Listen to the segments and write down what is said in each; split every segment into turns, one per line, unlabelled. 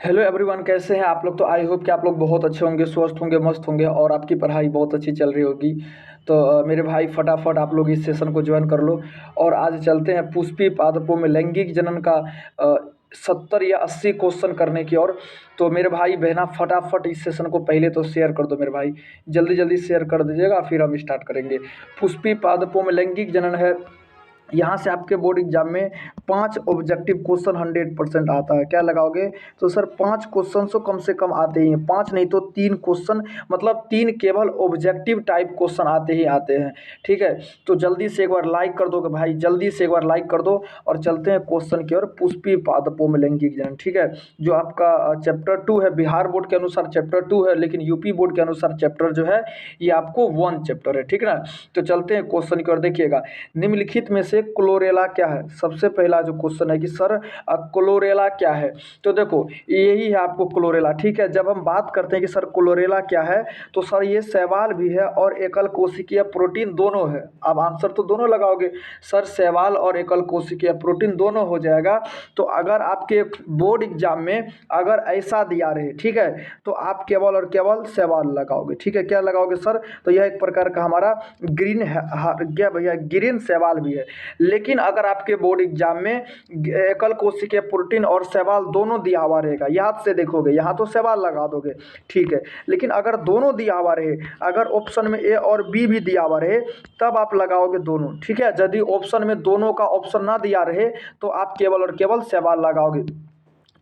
Hello everyone, कैसे हैं आप लोग। तो आई होप कि आप लोग बहुत अच्छे होंगे, स्वस्थ होंगे, मस्त होंगे और आपकी पढ़ाई बहुत अच्छी चल रही होगी। तो मेरे भाई फटाफट आप लोग इस सेशन को ज्वाइन कर लो। और आज चलते हैं पुष्पी पादपों में लैंगिक जनन का 70 या 80 क्वेश्चन करने की ओर। तो मेरे भाई बहना फटाफट इस सेशन को पहले तो शेयर कर दो मेरे भाई, जल्दी जल्दी शेयर कर दीजिएगा, फिर हम स्टार्ट करेंगे। पुष्पी पादपों में लैंगिक जनन है। यहाँ से आपके बोर्ड एग्जाम में 5 ऑब्जेक्टिव क्वेश्चन 100% आता है। क्या लगाओगे? तो सर 5 क्वेश्चन तो कम से कम आते ही हैं, 5 नहीं तो 3 क्वेश्चन, मतलब 3 केवल ऑब्जेक्टिव टाइप क्वेश्चन आते ही आते हैं। ठीक है, तो जल्दी से एक बार लाइक कर दो भाई, जल्दी से एक बार लाइक कर दो और चलते हैं क्वेश्चन की ओर। पुष्पी पादपों में लैंगिक जनन, ठीक है, जो आपका चैप्टर 2 है, बिहार बोर्ड के अनुसार चैप्टर 2 है, लेकिन यूपी बोर्ड के अनुसार चैप्टर जो है ये आपको 1 चैप्टर है। ठीक है ना, तो चलते हैं क्वेश्चन की ओर। देखिएगा, निम्नलिखित में से क्लोरेला क्या है। सबसे पहला जो क्वेश्चन है कि सर क्लोरेला क्या है। तो देखो यही है आपको क्लोरेला। ठीक है, जब हम बात करते हैं कि सर क्लोरेला क्या है, तो सर ये शैवाल भी है और एकल कोशिकीय प्रोटीन दोनों है। अब आंसर तो दोनों लगाओगे, सर शैवाल और एकल कोशिकीय प्रोटीन दोनों हो जाएगा। तो अगर आपके बोर्ड एग्जाम में अगर ऐसा दिया रहे, ठीक है, तो आप केवल और केवल शैवाल लगाओगे। ठीक है, क्या लगाओगे सर? तो यह एक प्रकार का हमारा ग्रीन है, क्या भैया, ग्रीन शैवाल भी है। लेकिन अगर आपके बोर्ड एग्जाम में एकल कोशिकीय प्रोटीन और शैवाल दोनों दिया हुआ रहेगा, याद से देखोगे, यहाँ तो शैवाल लगा दोगे, ठीक है, लेकिन अगर दोनों दिया हुआ रहे, अगर ऑप्शन में ए और बी भी दिया हुआ रहे, तब आप लगाओगे दोनों। ठीक है, यदि ऑप्शन में दोनों का ऑप्शन ना दिया रहे तो आप केवल और केवल शैवाल लगाओगे,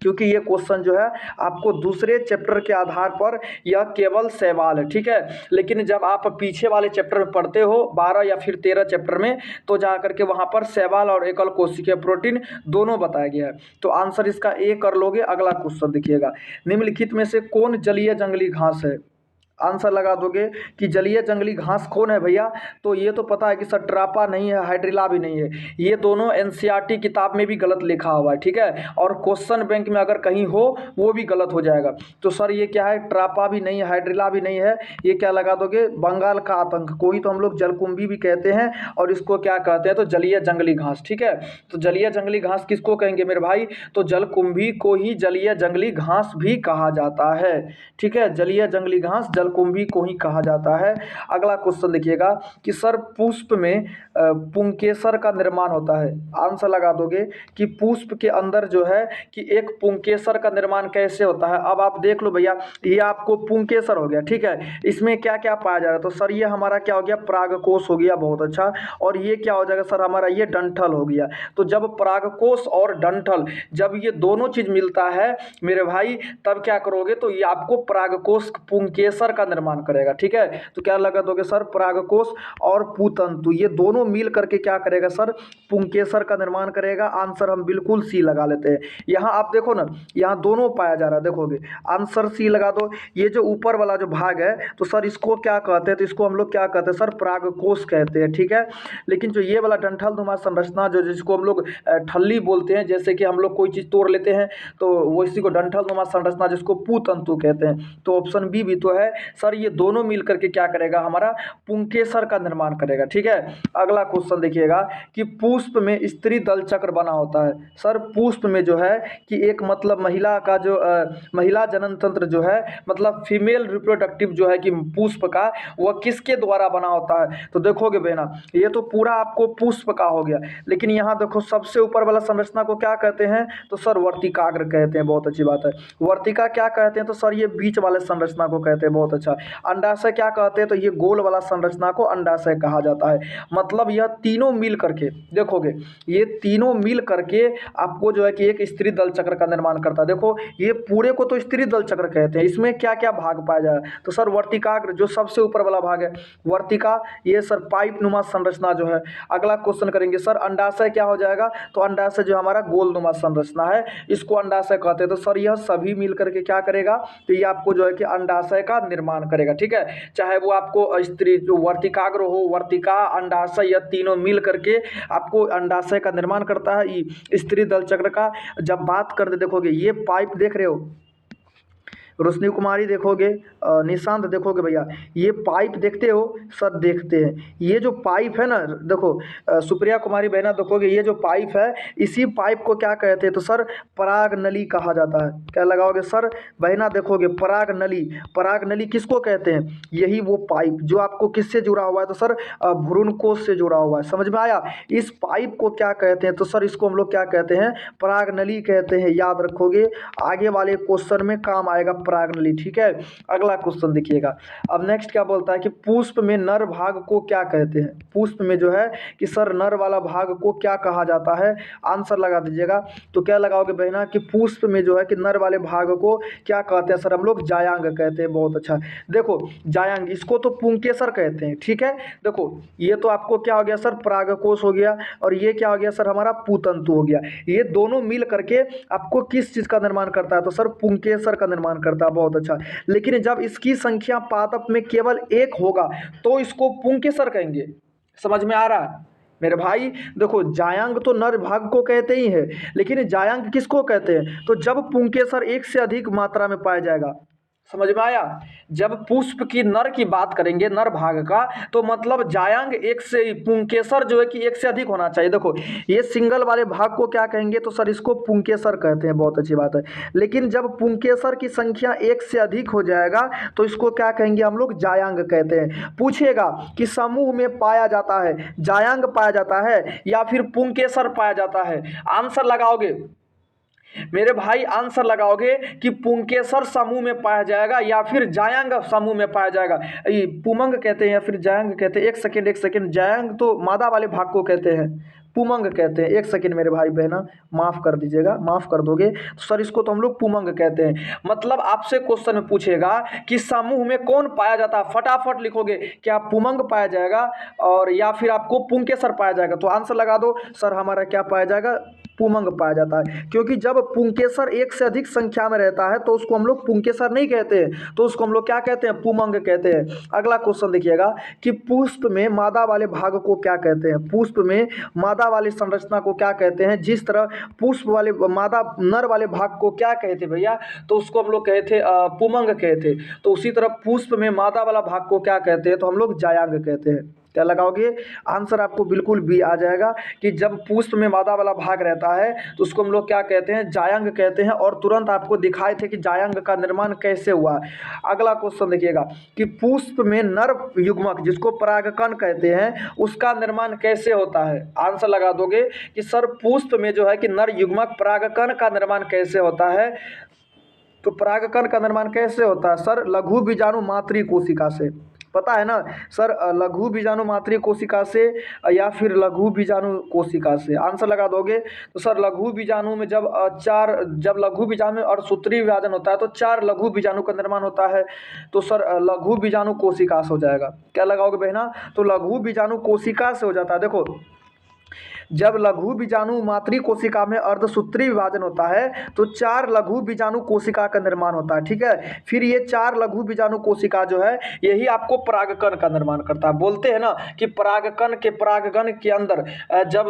क्योंकि ये क्वेश्चन जो है आपको दूसरे चैप्टर के आधार पर यह केवल शैवाल है। ठीक है, लेकिन जब आप पीछे वाले चैप्टर में पढ़ते हो 12 या फिर 13 चैप्टर में, तो जा करके वहाँ पर शैवाल और एकल कोशिकीय प्रोटीन दोनों बताया गया है। तो आंसर इसका ए कर लोगे। अगला क्वेश्चन देखिएगा, निम्नलिखित में से कौन जलीय जंगली घास है। आंसर लगा दोगे कि जलीय जंगली घास कौन है भैया। तो ये तो पता है कि सट्रापा नहीं है, हाइड्रिला भी नहीं है। ये दोनों एनसीईआरटी किताब में भी गलत लिखा हुआ है। ठीक है, और क्वेश्चन बैंक में अगर कहीं हो वो भी गलत हो जाएगा। तो सर ये क्या है? ट्रापा भी नहीं है, हाइड्रिला भी नहीं है। ये क्या लगा दोगे? बंगाल का आतंक को ही तो हम लोग जलकुंभी भी कहते हैं, और इसको क्या कहते हैं? तो जलीय जंगली घास। ठीक है, तो जलीय जंगली घास किसको कहेंगे मेरे भाई? तो जलकुंभी को ही जलीय जंगली घास भी कहा जाता है। ठीक है, जलीय जंगली घास जलकुंभी को ही कहा जाता है। अगला क्वेश्चन देखिएगा कि सर पुष्प में पुंकेसर का निर्माण होता है। आंसर लगा दोगे कि पुष्प के अंदर जो है कि एक पुंकेसर का निर्माण कैसे होता है। अब आप देख लो भैया, ये आपको पुंकेसर हो गया। ठीक है, इसमें क्या क्या पाया जा रहा है? तो सर ये हमारा क्या हो गया? परागकोश हो गया, बहुत अच्छा। और ये क्या हो जाएगा सर? हमारा ये डंठल हो गया। तो जब परागकोश और डंठल, जब ये दोनों चीज मिलता है मेरे भाई, तब क्या करोगे? तो ये आपको परागकोश पुंकेसर का निर्माण करेगा। ठीक है, तो क्या लगा दोगे सर? परागकोश और पूतंतु, ये दोनों मिल करके क्या करेगा सर? पुंकेसर का निर्माण करेगा। आंसर हम बिल्कुल सी लगा लेते हैं। यहाँ आप देखो ना, यहाँ दोनों पाया जा रहा है, देखोगे आंसर सी लगा दो। ये जो ऊपर वाला जो भाग है, तो सर इसको क्या कहते हैं? तो इसको हम लोग क्या कहते हैं सर? परागकोश कहते हैं। ठीक है, लेकिन जो ये वाला डंठल नुमा संरचना, जो जिसको हम लोग ठल्ली बोलते हैं, जैसे कि हम लोग कोई चीज़ तोड़ लेते हैं तो वो इसी को डंठल नुमा संरचना, जिसको पूतंतु कहते हैं। तो ऑप्शन बी भी तो है सर, ये दोनों मिल करके क्या करेगा? हमारा पुंकेसर का निर्माण करेगा। ठीक है, अगला क्वेश्चन देखिएगा कि पुष्प में स्त्री दल चक्र बना होता है। सर पुष्प में जो है कि एक मतलब महिला का जो महिला जनन तंत्र जो है, मतलब फीमेल रिप्रोडक्टिव जो है कि पुष्प का, वह किसके द्वारा बना होता है? तो देखोगे बहना, ये तो पूरा आपको पुष्प का हो गया, लेकिन यहाँ देखो सबसे ऊपर वाला संरचना को क्या कहते हैं? तो सर वर्तिकाग्र कहते हैं। बहुत अच्छी बात है। वर्तिका क्या कहते हैं? तो सर ये बीच वाले संरचना को कहते हैं। बहुत अच्छा। अंडाशय क्या कहते हैं? तो ये गोल वाला संरचना को अंडाशय कहा जाता है। मतलब यह तीनों मिल करके, देखोगे ये तीनों मिल करके आपको जो है कि एक स्त्री दल चक्र का निर्माण करता है। देखो ये पूरे को तो स्त्री दल चक्र कहते हैं। इसमें क्या क्या भाग पाया जा रहा है? तो सर वर्तिकाग्र जो सबसे ऊपर वाला भाग है, वर्तिका, ये सर पाइप नुमा संरचना जो है। अगला क्वेश्चन करेंगे सर अंडाशय क्या हो जाएगा? तो अंडाशय जो हमारा गोल नुमा संरचना है, इसको अंडाशय कहते हैं। तो सर यह सभी मिल करके क्या करेगा? तो ये आपको जो है कि अंडाशय का निर्माण करेगा। ठीक है, चाहे वो आपको स्त्री जो वर्तिकाग्र हो, वर्तिका, अंडाशय, यह तीनों मिल करके आपको अंडाशय का निर्माण करता है। स्त्री दल चक्र का जब बात करते, देखोगे ये पाइप देख रहे हो, रोशनी कुमारी देखोगे, निशांत देखोगे भैया, ये पाइप देखते हो सर? देखते हैं। ये जो पाइप है ना, देखो सुप्रिया कुमारी बहना देखोगे, ये जो पाइप है इसी पाइप को क्या कहते हैं? तो सर पराग नली कहा जाता है। क्या लगाओगे सर? बहना देखोगे पराग नली, पराग नली किसको कहते हैं? यही वो पाइप जो आपको किससे जुड़ा हुआ है? तो सर भ्रूणकोश से जुड़ा हुआ है। समझ में आया? इस पाइप को क्या कहते हैं? तो सर इसको हम लोग क्या कहते हैं? पराग नली कहते हैं। याद रखोगे, आगे वाले क्वेश्चन में काम आएगा पराग नली। ठीक है, अगला क्वेश्चन देखिएगा। अब नेक्स्ट क्या बोलता है कि पुष्प में नर भाग को क्या कहते हैं? पुष्प में जो है कि सर नर वाला भाग को क्या कहा जाता है? आंसर लगा दीजिएगा। तो क्या लगाओगे बहना कि पुष्प में जो है कि नर वाले भाग को क्या कहते हैं? सर हम लोग जायांग कहते हैं। बहुत अच्छा। देखो जायांग, इसको तो पुंकेसर कहते हैं। ठीक है, देखो ये तो आपको क्या हो गया सर? परागकोश हो गया, और ये क्या हो गया सर? हमारा पूतंतु हो गया। ये दोनों मिल करके आपको किस चीज का निर्माण करता है? तो सर पुंकेसर का निर्माण करता है। बहुत अच्छा। लेकिन जब इसकी संख्या पादप में केवल एक होगा तो इसको पुंकेसर कहेंगे। समझ में आ रहा है मेरे भाई? देखो जायांग तो नर भाग को कहते ही है, लेकिन जायांग किसको कहते हैं? तो जब पुंकेसर एक से अधिक मात्रा में पाया जाएगा। समझ में आया? जब पुष्प की नर की बात करेंगे, नर भाग का, तो मतलब जायांग एक से, पुंकेसर जो है कि एक से अधिक होना चाहिए। देखो ये सिंगल वाले भाग को क्या कहेंगे? तो सर इसको पुंकेसर कहते हैं। बहुत अच्छी बात है। लेकिन जब पुंकेसर की संख्या एक से अधिक हो जाएगा तो इसको क्या कहेंगे? हम लोग जायांग कहते हैं। पूछेगा कि समूह में पाया जाता है, जायांग पाया जाता है या फिर पुंकेसर पाया जाता है? आंसर लगाओगे मेरे भाई, आंसर लगाओगे कि पुंकेसर समूह में पाया जाएगा या फिर जायांग समूह में पाया जाएगा। ये पुमंग कहते हैं या फिर जायांग कहते हैं? एक सेकेंड, एक सेकेंड। जायांग तो मादा वाले भाग को कहते हैं, पुमंग कहते हैं। एक सेकेंड मेरे भाई बहना, माफ कर दीजिएगा, माफ कर दोगे तो सर इसको तो हम लोग पुमंग कहते हैं। मतलब आपसे क्वेश्चन में पूछेगा कि समूह में कौन पाया जाता है, फटाफट लिखोगे क्या पुमंग पाया जाएगा और या फिर आपको पुंकेसर पाया जाएगा? तो आंसर लगा दो सर, हमारा क्या पाया जाएगा? पुमंग पाया जाता है। क्योंकि जब पुंकेसर एक से अधिक संख्या में रहता है तो उसको हम लोग पुंकेसर नहीं कहते हैं, तो उसको हम लोग क्या कहते हैं? पुमंग कहते हैं। अगला क्वेश्चन देखिएगा कि पुष्प में मादा वाले भाग को क्या कहते हैं? पुष्प में मादा वाली संरचना को क्या कहते हैं? जिस तरह पुष्प वाले मादा नर वाले भाग को क्या कहते भैया? तो उसको हम लोग कहे थे पुमंग कहते। तो उसी तरह पुष्प में मादा वाला भाग को क्या कहते हैं? तो हम लोग जायांग कहते हैं। क्या लगाओगे? आंसर आपको बिल्कुल भी आ जाएगा कि जब पुष्प में मादा वाला भाग रहता है तो उसको हम लोग क्या कहते हैं? जायांग कहते हैं। और तुरंत आपको दिखाए थे कि जायांग का निर्माण कैसे हुआ। अगला क्वेश्चन देखिएगा कि पुष्प में नर युग्मक जिसको परागकण कहते हैं उसका निर्माण कैसे होता है? आंसर लगा दोगे कि सर पुष्प में जो है कि नर युग्मक परागकण का निर्माण कैसे होता है? तो परागकण का निर्माण कैसे होता है सर? लघु बीजाणु मातृ कोशिका से। पता है ना सर? लघु बीजाणु मातृ कोशिका से या फिर लघु बीजाणु कोशिका से। आंसर लगा दोगे तो सर लघु बीजाणु में जब लघु बीजाणु में अर्धसूत्री विभाजन होता है तो 4 लघु बीजाणु का निर्माण होता है। तो सर लघु बीजाणु कोशिका से हो जाएगा। क्या लगाओगे बहना? तो लघु बीजाणु कोशिका से हो जाता है। देखो जब लघु बीजाणु मातृ कोशिका में अर्धसूत्री विभाजन होता है तो 4 लघु बीजाणु कोशिका का निर्माण होता है। ठीक है, फिर ये 4 लघु बीजाणु कोशिका जो है यही आपको परागकण का निर्माण करता है। बोलते हैं ना कि परागकण के परागकण के अंदर जब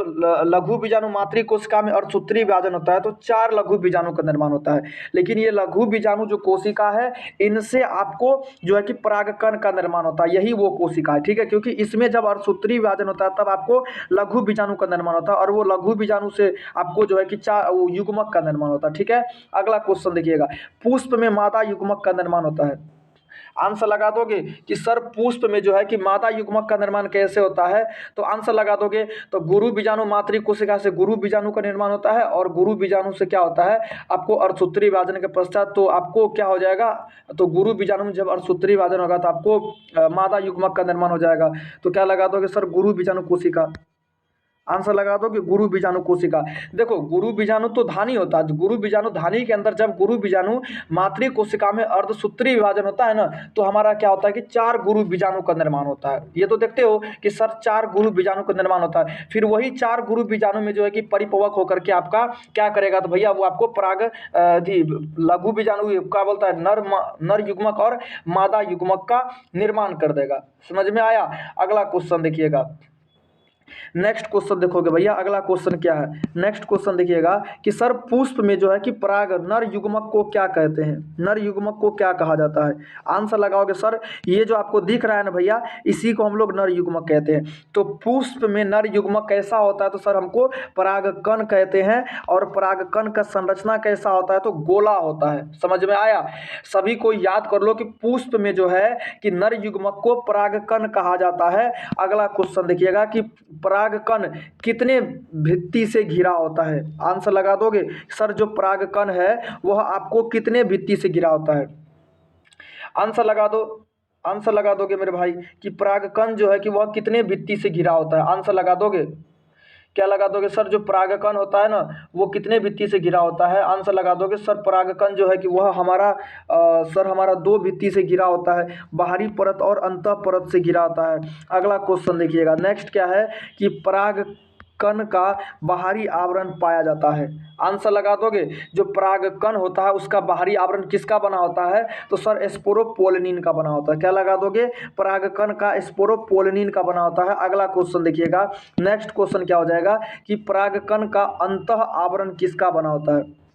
लघु बीजाणु मातृ कोशिका में अर्धसूत्री विभाजन होता है तो 4 लघु बीजाणु का निर्माण होता है। लेकिन ये लघु बीजाणु जो कोशिका है इनसे आपको जो है कि परागकण का निर्माण होता है, यही वो कोशिका है। ठीक है, क्योंकि इसमें जब अर्धसूत्री विभाजन होता है तब आपको लघु बीजाणु का निर्माण होता है और वो लघु बीजाणु से आपको जो है कि युग्मक का निर्माण होता है। ठीक है, अगला क्वेश्चन देखिएगा, पुष्प में मादा युग्मक का निर्माण होता है। आंसर लगा दोगे कि सर पुष्प में जो है कि मादा युग्मक का निर्माण कैसे होता है? तो आंसर लगा दोगे तो गुरु बीजाणु मातृ कोशिका से गुरु बीजाणु का निर्माण होता है और गुरु बीजाणु से क्या होता है आपको अर्धसूत्री विभाजन के पश्चात तो आपको क्या हो जाएगा? तो गुरु बीजाणु में जब अर्धसूत्री विभाजन होगा तो आपको मादा युग्मक का निर्माण हो जाएगा। तो क्या लगा दोगे सर? गुरु बीजाणु कोशिका। आंसर लगा दो कि गुरु बीजाणु कोशिका। देखो गुरु बीजाणु तो धानी होता है, गुरु बीजाणु धानी के अंदर जब गुरु बीजाणु मातृ कोशिका में अर्धसूत्री विभाजन होता है ना तो हमारा क्या होता है कि 4 गुरु बीजाणु का निर्माण होता है। ये तो देखते हो कि सर 4 गुरु बीजाणु का निर्माण होता है। फिर वही 4 गुरु बीजाणु में जो है कि परिपक्व होकर के आपका क्या करेगा? तो भैया वो आपको लघु बीजाणु क्या बोलता है नर युग्मक और मादा युग्मक का निर्माण कर देगा। समझ में आया? अगला क्वेश्चन देखिएगा नेक्स्ट क्वेश्चन देखोगे भैया, अगला क्वेश्चन क्या है। नेक्स्ट क्वेश्चन देखिएगा कि सर पुष्प में जो है कि पराग नर युग्मक को क्या कहते हैं, नर युग्मक को क्या कहा जाता है। आंसर लगाओगे सर, ये जो आपको दिख रहा है ना भैया, इसी को हम लोग नर युग्मक कहते हैं। तो पुष्प में नर युग्मक कैसा होता है, तो सर हमको परागकण कहते हैं। और परागकण का संरचना कैसा होता है, तो गोला होता है। समझ में आया। सभी को याद कर लो कि पुष्प में जो है कि नर युग्मक को परागकण कहा जाता है। अगला क्वेश्चन देखिएगा कि परागकण कितने भित्ति से घिरा होता है। आंसर लगा दोगे सर, जो परागकण है वह आपको कितने भित्ति से घिरा होता है। आंसर लगा दो, आंसर लगा दोगे मेरे भाई कि परागकण जो है कि वह कितने भित्ति से घिरा होता है। आंसर लगा दोगे, क्या लगा दोगे सर, जो परागकण होता है ना वो कितने भित्ति से घिरा होता है। आंसर लगा दोगे सर, परागकण जो है कि वह हमारा सर हमारा दो भित्ति से घिरा होता है, बाहरी परत और अंतः परत से घिरा होता है। अगला क्वेश्चन देखिएगा, नेक्स्ट क्या है कि परागकण का बाहरी आवरण पाया जाता है। आंसर लगा दोगे, जो परागकण होता है उसका बाहरी आवरण किसका बना होता है, तो सर स्पोरोपोलिन का बना होता है। क्या लगा दोगे, परागकण का स्पोरोपोलिन का बना होता है। अगला क्वेश्चन देखिएगा, नेक्स्ट क्वेश्चन क्या हो जाएगा कि परागकण का अंतः आवरण किसका बना होता है।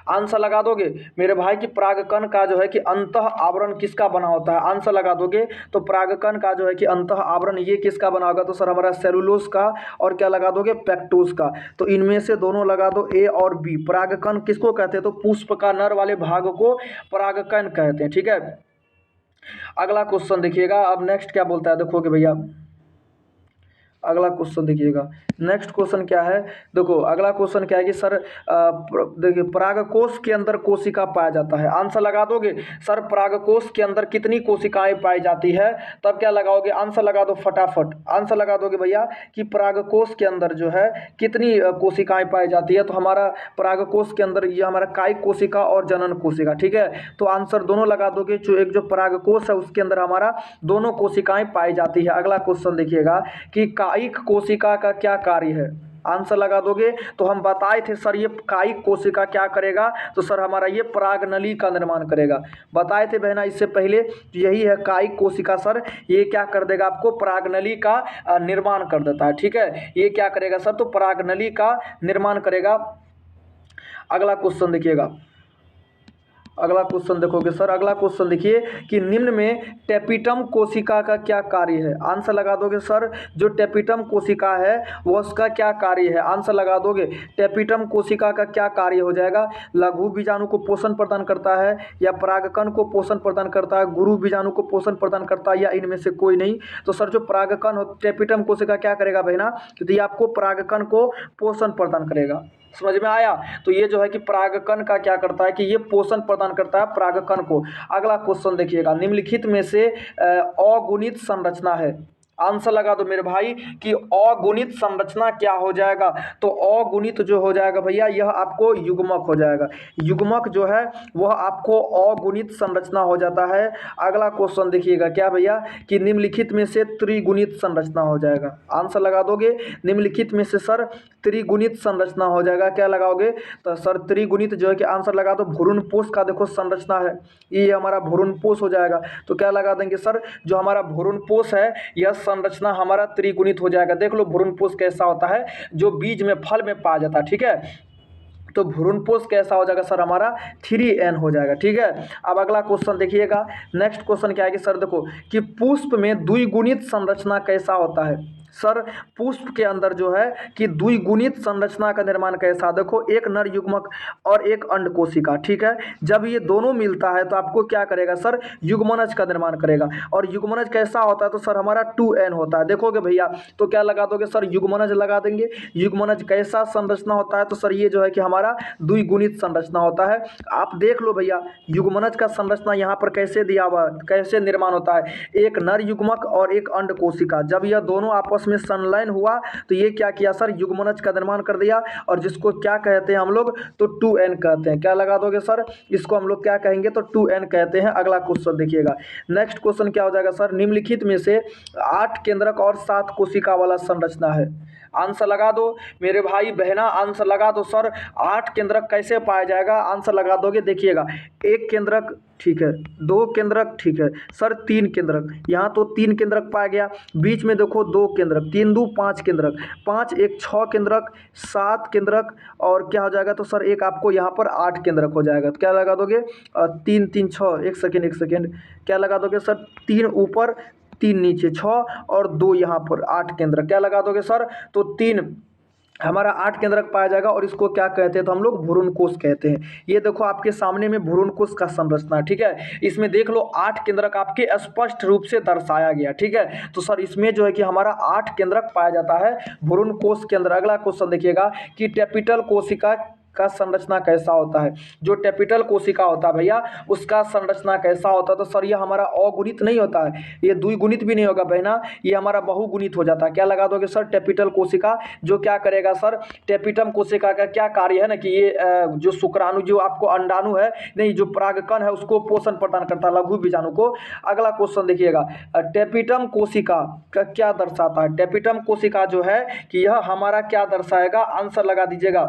आंसर लगा दोगे मेरे भाई कि परागकण का जो है कि अंतः आवरण किसका बना होता है। आंसर लगा दोगे तो परागकण का जो है कि अंतः आवरण ये किसका बना होगा, तो सर हमारा सेलुलोज का। और क्या लगा दोगे, पेक्टोज का। तो इनमें से दोनों लगा दो, ए और बी। परागकण किसको कहते हैं, तो पुष्प का नर वाले भाग को परागकण कहते हैं। ठीक है, अगला क्वेश्चन देखिएगा। अब नेक्स्ट क्या बोलता है देखोगे भैया, अगला क्वेश्चन देखिएगा। नेक्स्ट क्वेश्चन क्या है, देखो अगला क्वेश्चन क्या है कि सर देखिए परागकोश के अंदर कोशिका पाया जाता है। आंसर लगा दोगे सर, परागकोश के अंदर कितनी कोशिकाएं पाई जाती है। तब क्या लगाओगे, आंसर लगा दो फटाफट। आंसर लगा दोगे भैया कि परागकोश के अंदर जो है कितनी कोशिकाएं पाई जाती है। तो हमारा परागकोश के अंदर ये हमारा कायिक कोशिका और जनन कोशिका। ठीक है, तो आंसर दोनों लगा दोगे। जो एक जो परागकोश है उसके अंदर हमारा दोनों कोशिकाएं पाई जाती है। अगला क्वेश्चन देखिएगा कि कायिक कोशिका का क्या कार्य है। आंसर लगा दोगे तो हम बताए थे सर, ये कायिक कोशिका क्या करेगा, तो सर हमारा ये परागनली का निर्माण करेगा। बताए थे बहना इससे पहले, यही है कायिक कोशिका सर, ये क्या कर देगा, आपको परागनली का निर्माण कर देता है। ठीक है, ये क्या करेगा सर, तो परागनली का निर्माण करेगा। अगला क्वेश्चन देखिएगा, अगला क्वेश्चन देखोगे सर, अगला क्वेश्चन देखिए कि निम्न में टेपिटम कोशिका का क्या कार्य है। आंसर लगा दोगे सर, जो टेपिटम कोशिका है वो उसका क्या कार्य है। आंसर लगा दोगे, टेपिटम कोशिका का क्या कार्य हो जाएगा, लघु बीजाणु को पोषण प्रदान करता है, या परागकण को पोषण प्रदान करता है, गुरु बीजाणु को पोषण प्रदान करता है, या इनमें से कोई नहीं। तो सर जो परागकण हो, टेपिटम कोशिका क्या करेगा बहना, क्योंकि आपको परागकण को पोषण प्रदान करेगा। समझ में आया। तो ये जो है कि परागकण का क्या करता है कि ये पोषण प्रदान करता है परागकण को। अगला क्वेश्चन देखिएगा, निम्नलिखित में से अगुणित संरचना है। आंसर लगा दो मेरे भाई कि अगुणित संरचना क्या हो जाएगा, तो अगुणित जो हो जाएगा भैया यह आपको युग्मक हो जाएगा। युग्मक जो है वह आपको अगुणित संरचना हो जाता है। अगला क्वेश्चन देखिएगा क्या भैया कि निम्नलिखित में से त्रिगुणित संरचना हो जाएगा। आंसर लगा दोगे, निम्नलिखित में से सर त्रिगुणित संरचना हो जाएगा। क्या लगाओगे, तो सर त्रिगुणित जो है कि आंसर लगा दो भ्रूणपोष का। देखो संरचना है, ये हमारा भ्रूणपोष हो जाएगा। तो क्या लगा देंगे सर, जो हमारा भ्रूणपोष है यह संरचना हमारा त्रिगुणित हो जाएगा। देख लो भ्रूणपोष कैसा होता है, जो बीज में फल में पाया जाता है। ठीक है, तो भ्रूणपोष कैसा हो जाएगा सर, हमारा 3n हो जाएगा। ठीक है, अब अगला क्वेश्चन देखिएगा। नेक्स्ट क्वेश्चन क्या है कि सर देखो कि पुष्प में द्विगुणित संरचना कैसा होता है। सर पुष्प के अंदर जो है कि द्विगुणित संरचना का निर्माण कैसा, देखो एक नर युग्मक और एक अंड कोशिका। ठीक है, जब ये दोनों मिलता है तो आपको क्या करेगा सर, युग्मनज का निर्माण करेगा। और युग्मनज कैसा होता है, तो सर हमारा 2n होता है। देखोगे भैया तो क्या लगा दोगे सर, युग्मनज लगा देंगे। युग्मनज कैसा संरचना होता है, तो सर ये जो है कि हमारा द्विगुणित संरचना होता है। आप देख लो भैया युग्मनज का संरचना यहाँ पर कैसे दिया हुआ, कैसे निर्माण होता है, एक नर युग्मक और एक अंड कोशिका, जब यह दोनों आपस में संलयन हुआ तो ये क्या किया सर, युग्मनज का निर्माण कर दिया। और जिसको क्या कहते हैं हम लोग, तो 2n कहते हैं। क्या लगा दोगे सर, इसको हम लोग क्या कहेंगे, तो 2n कहते हैं। अगला क्वेश्चन देखिएगा। नेक्स्ट क्वेश्चन क्या हो जाएगा सर, निम्नलिखित में से 8 केंद्रक और 7 कोशिका वाला संरचना है। आंसर लगा दो मेरे भाई बहना, आंसर लगा दो। सर 8 केंद्रक कैसे पाया जाएगा, आंसर लगा दोगे। देखिएगा 1 केंद्रक ठीक है, 2 केंद्रक ठीक है सर, 3 केंद्रक, यहाँ तो 3 केंद्रक पाया गया। बीच में देखो 2 केंद्रक, 3 दू 5 केंद्रक, 5 1 6 केंद्रक, 7 केंद्रक, और क्या हो जाएगा तो सर एक आपको यहाँ पर 8 केंद्रक हो जाएगा। तो क्या लगा दोगे 3 3 6, एक सेकेंड, क्या लगा दोगे सर, 3 ऊपर 3 नीचे, 6 और 2 यहाँ पर 8 केंद्रक, क्या लगा दोगे सर, तो 3 हमारा 8 केंद्रक पाया जाएगा। और इसको क्या कहते हैं तो हम लोग भ्रूणकोश कहते हैं। ये देखो आपके सामने में भ्रूणकोश का संरचना, ठीक है। इसमें देख लो 8 केंद्रक आपके स्पष्ट रूप से दर्शाया गया, ठीक है। तो सर इसमें जो है कि हमारा 8 केंद्रक पाया जाता है भ्रूणकोश के अंदर। अगला क्वेश्चन देखिएगा कि टैपिटल कोशिका का संरचना कैसा होता है। जो टैपिटल कोशिका होता है भैया, उसका संरचना कैसा होता है तो सर ये हमारा अगुणित नहीं होता है, ये द्विगुणित भी नहीं होगा बहना, ये हमारा बहुगुणित हो जाता है। क्या लगा दोगे सर, टैपिटल कोशिका जो क्या करेगा सर, टैपिटम कोशिका का क्या कार्य है ना कि ये जो शुक्राणु, जो आपको अंडाणु है नहीं, जो परागकण है उसको पोषण प्रदान करता है, लघु बीजाणु को। अगला क्वेश्चन देखिएगा, टैपिटम कोशिका का क्या दर्शाता है। टैपिटम कोशिका जो है कि यह हमारा क्या दर्शाएगा, आंसर लगा दीजिएगा।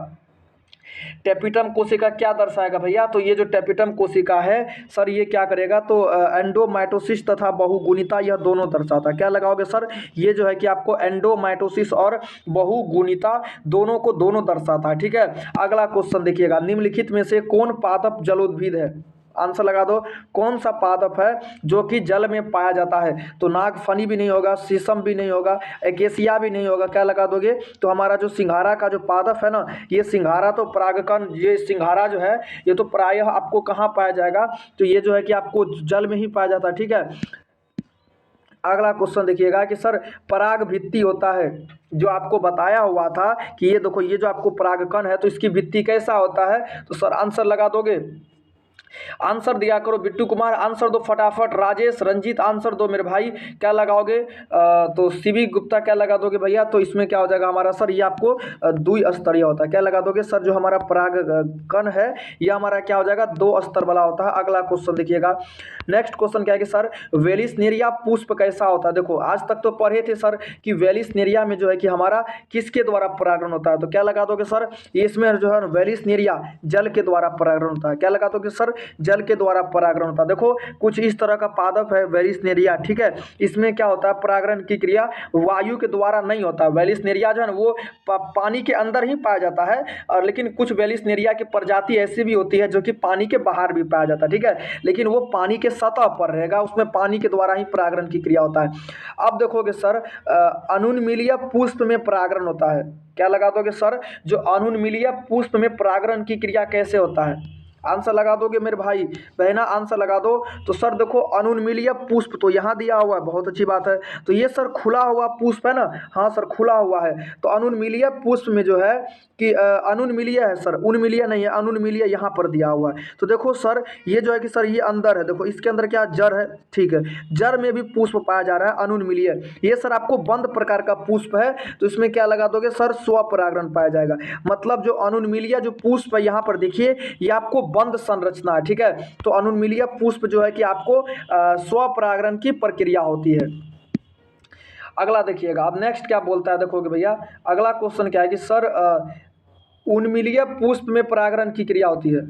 टैपिटम कोशिका क्या दर्शाएगा भैया, तो ये जो टैपिटम कोशिका है सर ये क्या करेगा तो एंडोमाइटोसिस तथा बहुगुणिता यह दोनों दर्शाता है। क्या लगाओगे सर, ये जो है कि आपको एंडोमाइटोसिस और बहुगुणिता दोनों को दोनों दर्शाता है, ठीक है। अगला क्वेश्चन देखिएगा, निम्नलिखित में से कौन पादप जलोद्भिद है, आंसर लगा दो। कौन सा पादप है जो कि जल में पाया जाता है, तो नागफनी भी नहीं होगा, शीशम भी नहीं होगा, एकेसिया भी नहीं होगा। क्या लगा दोगे तो हमारा जो सिंघारा का जो पादप है ना, ये सिंघारा तो परागकण, ये सिंघारा जो है ये तो प्रायः आपको कहाँ पाया जाएगा, तो ये जो है कि आपको जल में ही पाया जाता है, ठीक है। अगला क्वेश्चन देखिएगा कि सर पराग भित्ति होता है, जो आपको बताया हुआ था कि ये देखो ये जो आपको परागकण है तो इसकी भित्ति कैसा होता है, तो सर आंसर लगा दोगे। आंसर दिया करो बिट्टू कुमार, आंसर दो फटाफट। राजेश रंजीत आंसर दो मेरे भाई। क्या लगाओगे तो सीबी गुप्ता क्या लगा दोगे भैया, तो इसमें क्या हो जाएगा हमारा सर, ये आपको द्विस्तरीय होता है। क्या लगा दोगे सर, जो हमारा परागकण है ये हमारा क्या हो जाएगा, 2 स्तर वाला होता है। अगला क्वेश्चन देखिएगा, नेक्स्ट क्वेश्चन क्या है कि सर वेलिसनेरिया पुष्प कैसा होता है। देखो आज तक तो पढ़े थे सर कि वेलिसनेरिया में जो है कि हमारा किसके द्वारा परागण होता है, तो क्या लगा दोगे सर, इसमें जो है वेलिसनेरिया जल के द्वारा परागण होता है। क्या लगा दोगे सर, जल के द्वारा परागण होता है। देखो कुछ इस तरह का पादप है वेलिसनेरिया, ठीक है। इसमें क्या होता है, परागण की क्रिया वायु के द्वारा नहीं होता। वेलिसनेरिया जो है ना वो पानी के अंदर ही पाया जाता है, और लेकिन कुछ वेलिसनेरिया की प्रजाति ऐसी भी होती है जो कि पानी के बाहर भी पाया जाता है, ठीक है, लेकिन वो पानी के सतह पर रहेगा, उसमें पानी के द्वारा ही परागण की क्रिया होता है। अब देखोगे सर अनुन्मीलिय पुष्प में परागण होता है। क्या लगा दोगे सर, जो अनुन्मीलिय पुष्प में परागण की क्रिया कैसे होता है, आंसर लगा दोगे मेरे भाई बहना, आंसर लगा दो। तो सर देखो अनुन्मीलिय पुष्प तो यहाँ दिया हुआ है, बहुत अच्छी बात है। तो ये सर खुला हुआ पुष्प है ना, हाँ सर खुला हुआ है। तो अनुन्मीलिय पुष्प में जो है कि अनुन्मीलिय है सर, उन्मीलिय नहीं है, अनुन्मीलिय यहाँ पर दिया हुआ है। तो देखो सर ये जो है कि सर ये अंदर है, देखो इसके अंदर क्या जड़ है, ठीक है, जड़ में भी पुष्प पाया जा रहा है अनुन्मीलिय। ये सर आपको बंद प्रकार का पुष्प है, तो इसमें क्या लगा दोगे सर, स्वपरागण पाया जाएगा। मतलब जो अनुन्मीलिय जो पुष्प है यहाँ पर देखिए ये आपको बंद संरचना है, ठीक है। तो अनुन्मीलिय पुष्प जो है कि आपको स्वपरागण की प्रक्रिया होती है। अगला देखिएगा, अब नेक्स्ट क्या बोलता है देखोगे भैया, अगला क्वेश्चन क्या है कि सर उन्मीलिय पुष्प में परागण की क्रिया होती है,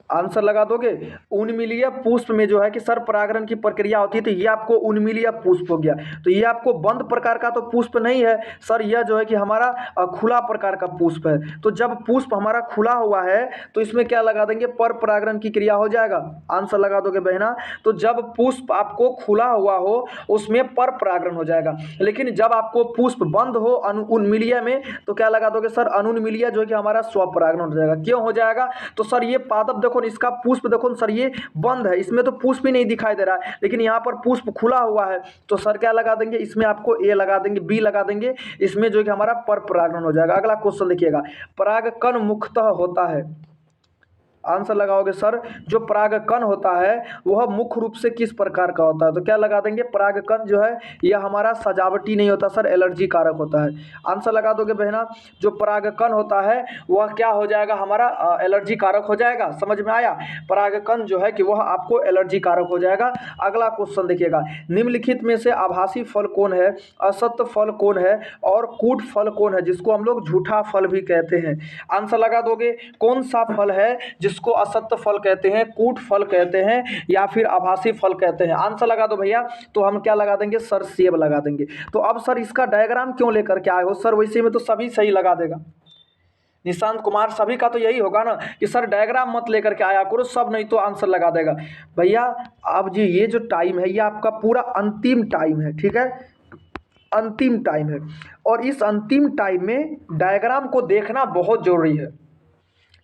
आंसर लगा दोगे। उन्मीलिय पुष्प में जो है कि सर परागण की प्रक्रिया होती है, तो ये आपको उन्मीलिय पुष्प हो गया। तो ये आपको बंद प्रकार का तो पुष्प नहीं है सर, यह जो है कि हमारा खुला प्रकार का पुष्प है। तो जब पुष्प हमारा खुला हुआ है तो इसमें क्या लगा देंगे, पर परागण की क्रिया हो जाएगा, आंसर लगा दोगे बहना। तो जब पुष्प आपको खुला हुआ हो उसमें पर परागण हो जाएगा, लेकिन जब आपको पुष्प बंद हो उन्मीलिय में तो क्या लगा दोगे सर, अनुन्मीलिय जो है कि हमारा स्वपरागण हो जाएगा। क्यों हो जाएगा, तो सर ये पादप देखो इसका पुष्प देखो सर ये बंद है, इसमें तो पुष्प ही नहीं दिखाई दे रहा है, लेकिन यहाँ पर पुष्प खुला हुआ है। तो सर क्या लगा देंगे, इसमें आपको ए लगा देंगे, बी लगा देंगे, इसमें जो कि हमारा पर परागण हो जाएगा। अगला क्वेश्चन देखिएगा, परागकण मुख्यतः होता है, आंसर लगाओगे सर जो परागकण होता है वह मुख्य रूप से किस प्रकार का होता है, तो क्या लगा देंगे परागकण जो है यह हमारा सजावटी नहीं होता सर, एलर्जी कारक होता है। आंसर लगा दोगे बहना, जो परागकण होता है वह क्या हो जाएगा हमारा एलर्जी कारक हो जाएगा। समझ में आया, परागकण जो है कि वह आपको एलर्जी कारक हो जाएगा। अगला क्वेश्चन देखिएगा, निम्नलिखित में से आभासी फल कौन है, असत्य फल कौन है और कूट फल कौन है, जिसको हम लोग झूठा फल भी कहते हैं। आंसर लगा दोगे कौन सा फल है जिसको असत्य फल कहते हैं, कूट फल कहते हैं या फिर आभासी फल कहते हैं। आंसर लगा दो भैया, तो हम क्या लगा देंगे सर, सेब लगा देंगे। तो अब सर इसका डायग्राम क्यों लेकर के आए हो सर, वैसे में तो सभी सही लगा देगा निशांत कुमार, सभी का तो यही होगा ना कि सर डायग्राम मत लेकर के आया करो, सब नहीं तो आंसर लगा देगा। भैया अब जी ये जो टाइम है ये आपका पूरा अंतिम टाइम है, ठीक है, अंतिम टाइम है और इस अंतिम टाइम में डायग्राम को देखना बहुत जरूरी है।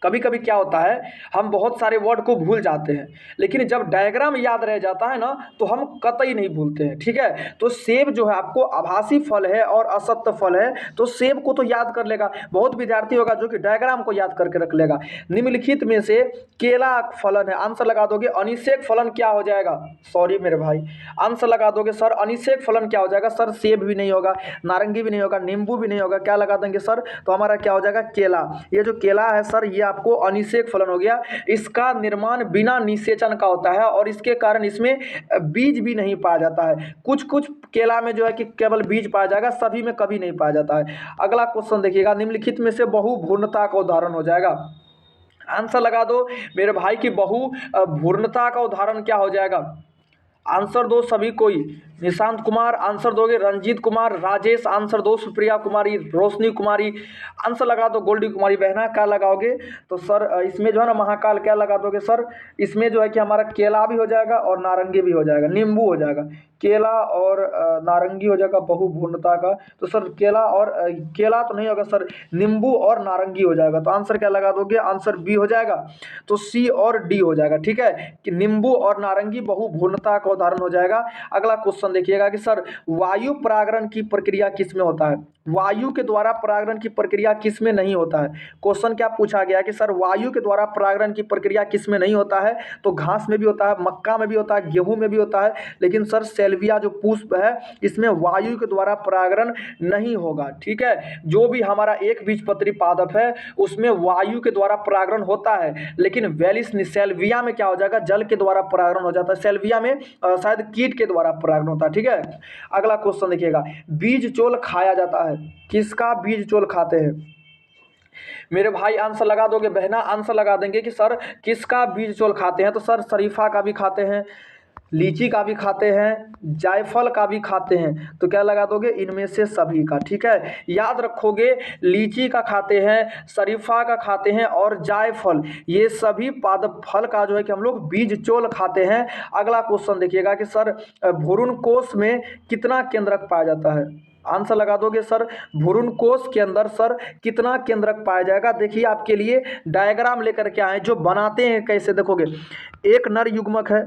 कभी कभी क्या होता है हम बहुत सारे वर्ड को भूल जाते हैं, लेकिन जब डायग्राम याद रह जाता है ना तो हम कतई नहीं भूलते हैं, ठीक है। तो सेब जो है आपको आभासी फल है और असत्य फल है, तो सेब को तो याद कर लेगा, बहुत विद्यार्थी होगा जो कि डायग्राम को याद करके रख लेगा। निम्नलिखित में से केला फलन है, आंसर लगा दोगे अनिषेक फलन क्या हो जाएगा, सॉरी मेरे भाई, आंसर लगा दोगे सर अनिषेक फलन क्या हो जाएगा सर, सेब भी नहीं होगा, नारंगी भी नहीं होगा, नींबू भी नहीं होगा, क्या लगा देंगे सर, तो हमारा क्या हो जाएगा केला। ये जो केला है सर ये आपको अनिषेक फलन हो गया। इसका निर्माण बिना निषेचन का होता है और इसके कारण इसमें बीज भी नहीं पाया जाता है। कुछ कुछ केला में जो है कि केवल बीज पाया जाएगा, सभी में कभी नहीं पाया जाता है। अगला क्वेश्चन देखिएगा, निम्नलिखित में से बहुभुर्णता का उदाहरण हो जाएगा। आंसर लगा दो मेरे भाई की बहुभुर्णता का उदाहरण क्या हो जाएगा, आंसर दो सभी कोई, निशांत कुमार आंसर दोगे, रंजीत कुमार, राजेश आंसर दो, सुप्रिया कुमारी, रोशनी कुमारी आंसर लगा दो, गोल्डी कुमारी बहना क्या लगाओगे, तो सर इसमें जो है ना महाकाल क्या लगा दोगे सर, इसमें जो है कि हमारा केला भी हो जाएगा और नारंगी भी हो जाएगा, नींबू हो जाएगा, केला और नारंगी हो जाएगा बहुभुर्णता का, तो सर केला और केला तो नहीं होगा सर, नींबू और नारंगी हो जाएगा। तो आंसर क्या लगा दोगे, आंसर बी हो जाएगा, तो सी और डी हो जाएगा, ठीक है, कि नींबू और नारंगी बहुभुर्णता का उदाहरण हो जाएगा। अगला क्वेश्चन देखिएगा कि सर वायु परागण की प्रक्रिया किस में होता है, वायु के द्वारा परागण की प्रक्रिया किस में नहीं होता है। क्वेश्चन क्या पूछा गया कि सर वायु के द्वारा परागण की प्रक्रिया किस में नहीं होता है, तो घास में भी होता है, मक्का में भी होता है, गेहूं में भी होता है, लेकिन सर सेल्विया जो पुष्प है इसमें वायु के द्वारा परागण नहीं होगा, ठीक है। जो भी हमारा एक बीजपत्री पादप है उसमें वायु के द्वारा परागण होता है, लेकिन वेलिस सेल्विया में क्या हो जाएगा, जल के द्वारा परागण हो जाता है, सेल्विया में शायद कीट के द्वारा परागण होता है, ठीक है। अगला क्वेश्चन देखिएगा, बीज चोल खाया जाता है, किसका बीज चोल खाते हैं मेरे भाई, आंसर लगा दोगे बहना, आंसर लगा देंगे कि सर किसका बीज चोल खाते हैं, तो सर शरीफा का भी खाते हैं, लीची का भी खाते हैं, जायफल का भी खाते हैं, तो क्या लगा दोगे इनमें से सभी का, ठीक है। याद रखोगे लीची का खाते हैं, शरीफा का खाते हैं और जायफल, ये सभी पादप फल का जो है कि हम लोग बीज चोल खाते हैं। अगला क्वेश्चन देखिएगा कि सर भ्रूण कोश में कितना केंद्रक पाया जाता है, आंसर लगा दोगे सर भ्रूण कोश के अंदर सर कितना केंद्रक पाया जाएगा। देखिए आपके लिए डायग्राम लेकर के आए जो बनाते हैं कैसे, देखोगे एक नर युग्मक है,